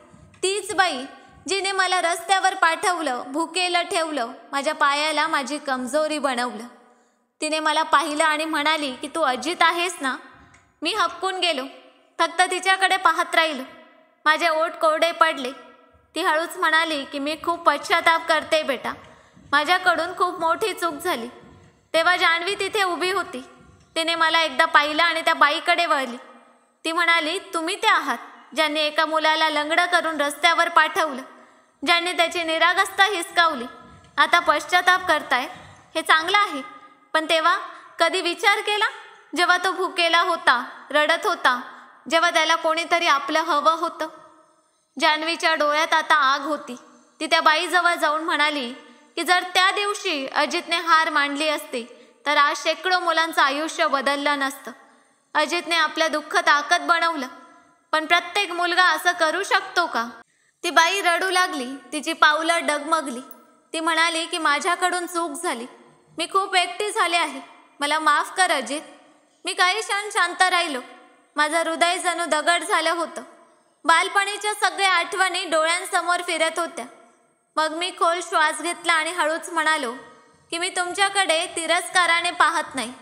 तीच बाई जिने मला रस्त्यावर पाठवलं, भुकेलं ठेवलं, माझ्या पायाला माझी कमजोरी बनवलं. तिने मला पाहिलं आणि म्हणाली की तू अजित आहेस ना. मी हबकून गेलो. फक्त तिच्याकडे पाहत राहिलो. माझे ओठ कोरडे पडले. ती हळूच म्हणाली की मी खूप पश्चाताप करते बेटा, माझ्याकडून खूप मोठी चूक झाली. तेव्हा जान्हवी तिथे उभी होती. तिने मला एकदा पाहिलं आणि त्या बाईकडे वळली. ती म्हणाली, तुम्ही ते आहात ज्यांनी एका मुलाला लंगडं करून रस्त्यावर पाठवलं, ज्यांनी त्याची निरागसता हिसकावली. आता पश्चाताप करताय, हे चांगलं आहे. पण तेव्हा कधी विचार केला, जेव्हा तो भुकेला होता, रडत होता, जेव्हा त्याला कोणीतरी आपलं हवं होतं? जान्हवीच्या डोळ्यात आता आग होती. ती त्या बाईजवळ जाऊन म्हणाली की जर त्या दिवशी अजितने हार मांडली असती तर आज शेकडो मुलांचं आयुष्य बदललं नसतं. अजितने आपलं दुःख ताकद बनवलं. पण प्रत्येक मुलगा असं करू शकतो का? ती बाई रडू लागली. तिची पावलं डगमगली. ती म्हणाली की माझ्याकडून चूक झाली. मी खूप एकटी झाले आहे. मला माफ कर अजित. मी काही क्षण शांत राहिलो. माझं हृदय जणू दगड झालं होतं. बालपणीच्या सगळ्या आठवणी डोळ्यांसमोर फिरत होत्या. मग मी खोल श्वास घेतला आणि हळूच म्हणालो की मी तुमच्याकडे तिरस्काराने पाहत नाही.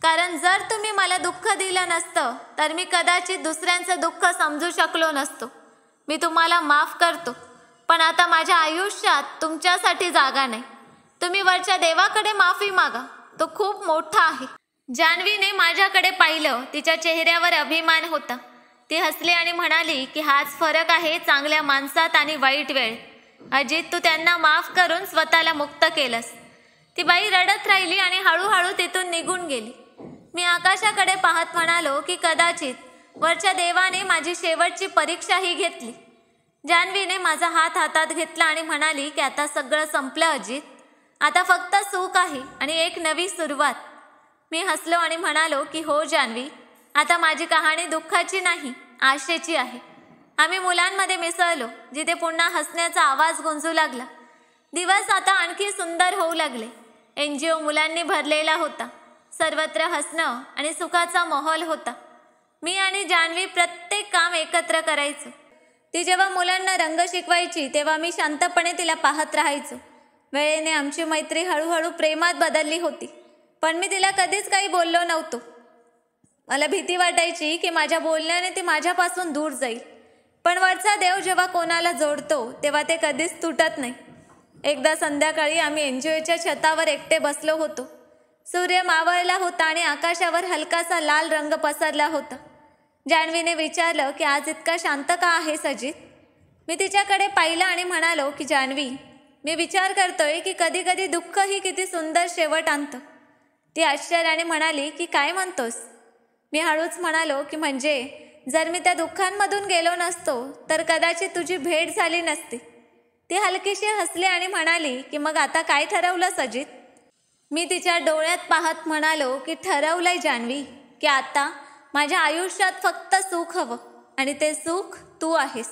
कारण जर तुम्ही मला दुःख दिलं नसतं तर मी कदाचित दुसऱ्यांचं दुःख समजू शकलो नसतो. मी तुम्हाला माफ करतो. पण आता माझ्या आयुष्यात तुमच्यासाठी जागा नाही. तुम्ही वरच्या देवाकडे माफी मागा. तो खूप मोठा आहे. जान्हवीने माझ्याकडे पाहिलं. तिच्या चेहऱ्यावर अभिमान होता. ती हसली आणि म्हणाली की हाच फरक आहे चांगल्या माणसात आणि वाईट वेळ. अजित, तू त्यांना माफ करून स्वतःला मुक्त केलंस. ती बाई रडत राहिली आणि हळूहळू तिथून निघून गेली. मी आकाशाकडे पाहत म्हणालो की कदाचित वरच्या देवाने माझी शेवटची परीक्षाही घेतली. जान्हवीने माझा हात हातात घेतला आणि म्हणाली की आता सगळं संपलं अजित. आता फक्त सुख आहे आणि एक नवी सुरुवात. मी हसलो आणि म्हणालो की हो जान्हवी, आता माझी कहाणी दुःखाची नाही, आशेची आहे. आम्ही मुलांमध्ये मिसळलो, जिथे पुन्हा हसण्याचा आवाज गुंजू लागला. दिवस आता आणखी सुंदर होऊ लागले. NGO मुलांनी भरलेला होता. सर्वत्र हसणं आणि सुखाचा माहोल होता. मी आणि जान्हवी प्रत्येक काम एकत्र करायचो. ती जेव्हा मुलांना रंग शिकवायची तेव्हा मी शांतपणे तिला पाहत राहायचो. वेळेने आमची मैत्री हळूहळू प्रेमात बदलली होती. पण मी तिला कधीच काही बोललो नव्हतो. मला भीती वाटायची की माझ्या बोलण्याने ती माझ्यापासून दूर जाईल. पण वरचा देव जेव्हा कोणाला जोडतो तेव्हा ते कधीच तुटत नाही. एकदा संध्याकाळी आम्ही NGOच्या छतावर एकटे बसलो होतो. सूर्य मावळला होता आणि आकाशावर हलकासा लाल रंग पसरला होता. जान्हवीने विचारलं की आज इतका शांत का आहेस अजित? मी तिच्याकडे पाहिलं आणि म्हणालो की जान्हवी, मी विचार करतोय की कधी कधी दुःख ही किती सुंदर शेवट आणतं. ती आश्चर्याने म्हणाली की काय म्हणतोस? मी हळूच म्हणालो की म्हणजे जर मी त्या दुःखांमधून गेलो नसतो तर कदाचित तुझी भेट झाली नसती. ती हलकीशी हसली आणि म्हणाली की मग आता काय ठरवलंस अजित? मी तिच्या डोळ्यात पाहत म्हणालो की ठरवलंय जान्हवी की आता माझ्या आयुष्यात फक्त सुख हवं आणि ते सुख तू आहेस.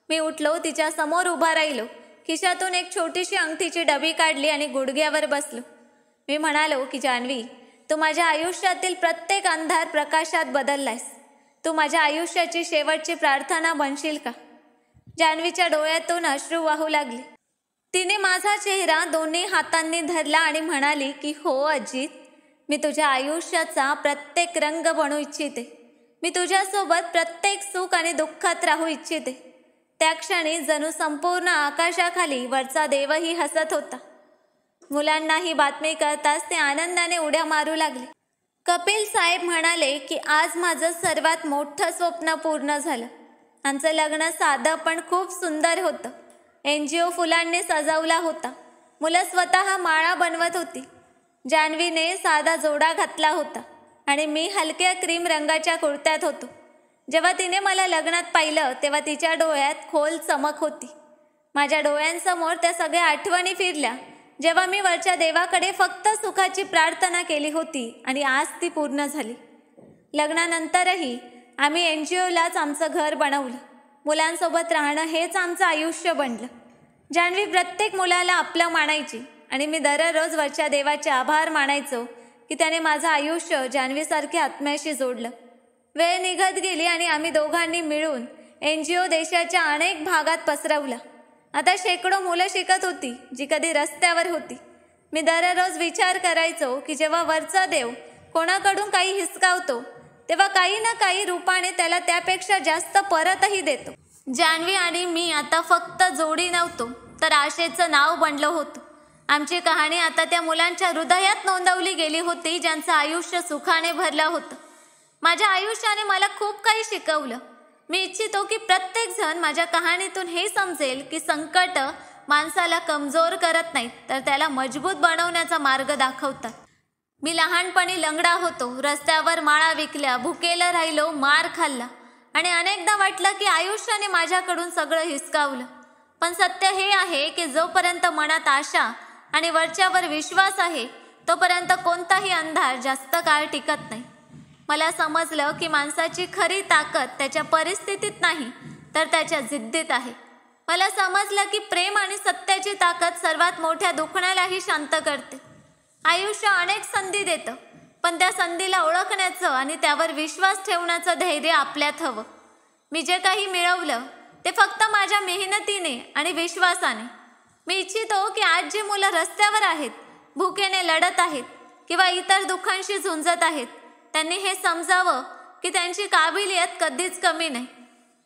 मी उठलो, तिच्या समोर उभा राहिलो. खिशातून एक छोटीशी अंगठीची डबी काढली आणि गुडघ्यावर बसलो. मी म्हणालो की जान्हवी, तू माझ्या आयुष्यातील प्रत्येक अंधार प्रकाशात बदललायस. तू माझ्या आयुष्याची शेवटची प्रार्थना बनशील का? जान्हवीच्या डोळ्यातून अश्रू वाहू लागले. तिने माझा चेहरा दोन्ही हातांनी धरला आणि म्हणाली की हो अजित, मी तुझ्या आयुष्याचा प्रत्येक रंग बनू इच्छिते. मी तुझ्यासोबत प्रत्येक सुख आणि दुःखात राहू इच्छिते. त्या क्षणी जणू संपूर्ण आकाशाखाली वरचा देवही हसत होता. मुलांना ही बातमी कळताच ते आनंदाने उड्या मारू लागले. कपिल साहेब म्हणाले की आज माझं सर्वात मोठं स्वप्न पूर्ण झालं. आमचं लग्न साधं पण खूप सुंदर होतं. NGO फुलांनी सजवला होता. मुलं स्वतः माळा बनवत होती. जान्हवीने साधा जोडा घातला होता आणि मी हलक्या क्रीम रंगाच्या कुर्त्यात होतो. जेव्हा तिने मला लग्नात पाहिलं तेव्हा तिच्या डोळ्यात खोल चमक होती. माझ्या डोळ्यांसमोर त्या सगळ्या आठवणी फिरल्या, जेव्हा मी वरच्या देवाकडे फक्त सुखाची प्रार्थना केली होती आणि आज ती पूर्ण झाली. लग्नानंतरही आम्ही NGOलाच आमचं घर बनवलं. मुलांसोबत राहणं हेच आमचं आयुष्य बनलं. जान्हवी प्रत्येक मुलाला आपलं मानायची आणि मी दररोज वरच्या देवाचे आभार मानायचो की त्याने माझं आयुष्य जान्हवीसारख्या आत्म्याशी जोडलं. वेळ निघत गेली आणि आम्ही दोघांनी मिळून NGO देशाच्या अनेक भागात पसरवला. आता शेकडो मुलं शिकत होती जी कधी रस्त्यावर होती. मी दररोज विचार करायचो की जेव्हा वरचा देव कोणाकडून काही हिसकावतो तेव्हा काही ना काही रूपाने त्याला त्यापेक्षा जास्त परतही देतो. जान्हवी आणि मी आता फक्त जोडी नव्हतो तर आशेचं नाव बनलं होतं. आमची कहाणी आता त्या मुलांच्या हृदयात नोंदवली गेली होती ज्यांचं आयुष्य सुखाने भरलं होतं. माझ्या आयुष्याने मला खूप काही शिकवलं. मी इच्छितो की प्रत्येक जण माझ्या कहाणीतून हे समजेल की संकट माणसाला कमजोर करत नाहीत तर त्याला मजबूत बनवण्याचा मार्ग दाखवतात. मी लहानपणी लंगडा होतो, रस्त्यावर माळा विकल्या, भुकेला राहिलो, मार खाल्ला आणि अनेकदा वाटलं की आयुष्याने माझ्याकडून सगळं हिसकावलं. पण सत्य हे आहे की जोपर्यंत मनात आशा आणि वरच्यावर विश्वास आहे तोपर्यंत कोणताही अंधार जास्त काळ टिकत नाही. मला समजलं की माणसाची खरी ताकद त्याच्या परिस्थितीत नाही तर त्याच्या जिद्दीत आहे. मला समजलं की प्रेम आणि सत्याची ताकद सर्वात मोठ्या दुखण्यालाही शांत करते. आयुष्य अनेक संधी देतं पण त्या संधीला ओळखण्याचं आणि त्यावर विश्वास ठेवण्याचं धैर्य आपल्यात हवं. मी जे काही मिळवलं ते फक्त माझ्या मेहनतीने आणि विश्वासाने. मी इच्छितो की आज जी मुलं रस्त्यावर आहेत, भुकेने लढत आहेत किंवा इतर दुःखांशी झुंजत आहेत त्यांनी हे समजावं की त्यांची काबिलियत कधीच कमी नाही.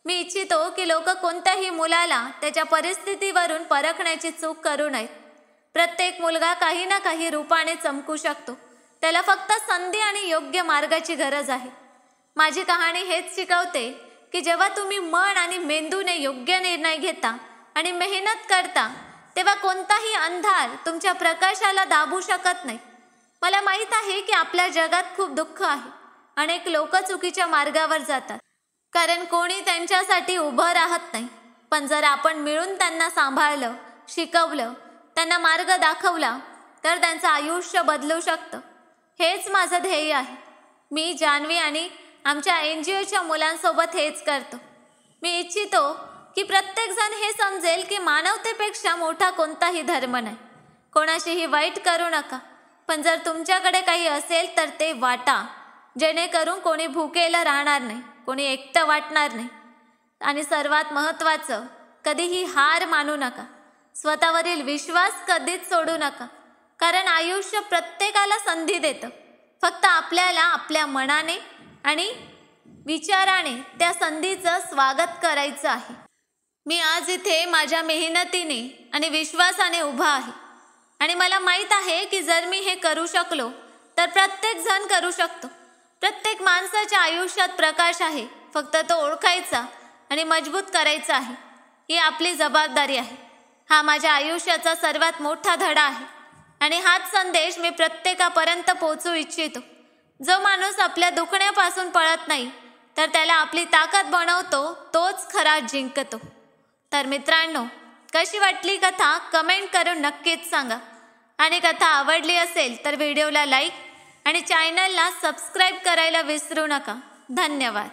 मी इच्छितो की लोक कोणत्याही मुलाला त्याच्या परिस्थितीवरून परखण्याची चूक करू नयेत. प्रत्येक मुलगा काही ना काही रूपाने चमकू शकतो. त्याला फक्त संधी आणि योग्य मार्गाची गरज आहे. माझी कहाणी हेच शिकवते की जेव्हा तुम्ही मन आणि मेंदूने योग्य निर्णय घेता आणि मेहनत करता तेव्हा कोणताही अंधार तुमच्या प्रकाशाला दाबू शकत नाही. मला माहीत आहे की आपल्या जगात खूप दुःख आहे. अनेक लोक चुकीच्या मार्गावर जातात कारण कोणी त्यांच्यासाठी उभं राहत नाही. पण जर आपण मिळून त्यांना सांभाळलं, शिकवलं, त्यांना मार्ग दाखवला तर त्यांचं आयुष्य बदलू शकतं. हेच माझं ध्येय आहे. मी, जान्हवी आणि आमच्या NGOच्या मुलांसोबत हेच करतो. मी इच्छितो की प्रत्येकजण हे समजेल की मानवतेपेक्षा मोठा कोणताही धर्म नाही. कोणाशीही वाईट करू नका, पण जर तुमच्याकडे काही असेल तर ते वाटा, जेणेकरून कोणी भुकेलं राहणार नाही, कोणी एकटं वाटणार नाही. आणि सर्वात महत्त्वाचं, कधीही हार मानू नका. स्वतःवरील विश्वास कधीच सोडू नका कारण आयुष्य प्रत्येकाला संधी देतं. फक्त आपल्याला आपल्या मनाने आणि विचाराने त्या संधीचं स्वागत करायचं आहे. मी आज इथे माझ्या मेहनतीने आणि विश्वासाने उभा आहे आणि मला माहीत आहे की जर मी हे करू शकलो तर प्रत्येक जण करू शकतो. प्रत्येक माणसाच्या आयुष्यात प्रकाश आहे, फक्त तो ओळखायचा आणि मजबूत करायचा आहे. ही आपली जबाबदारी आहे. हा माझ्या आयुष्याचा सर्वात मोठा धडा आहे आणि हाच संदेश मी प्रत्येकापर्यंत पोहोचू इच्छितो. जो माणूस आपल्या दुखण्यापासून पळत नाही तर त्याला आपली ताकद बनवतो तोच खरा जिंकतो. तर मित्रांनो, कशी वाटली कथा कमेंट करून नक्कीच सांगा. आणि कथा आवडली असेल तर व्हिडिओला लाईक आणि चॅनलला सबस्क्राईब करायला विसरू नका. धन्यवाद.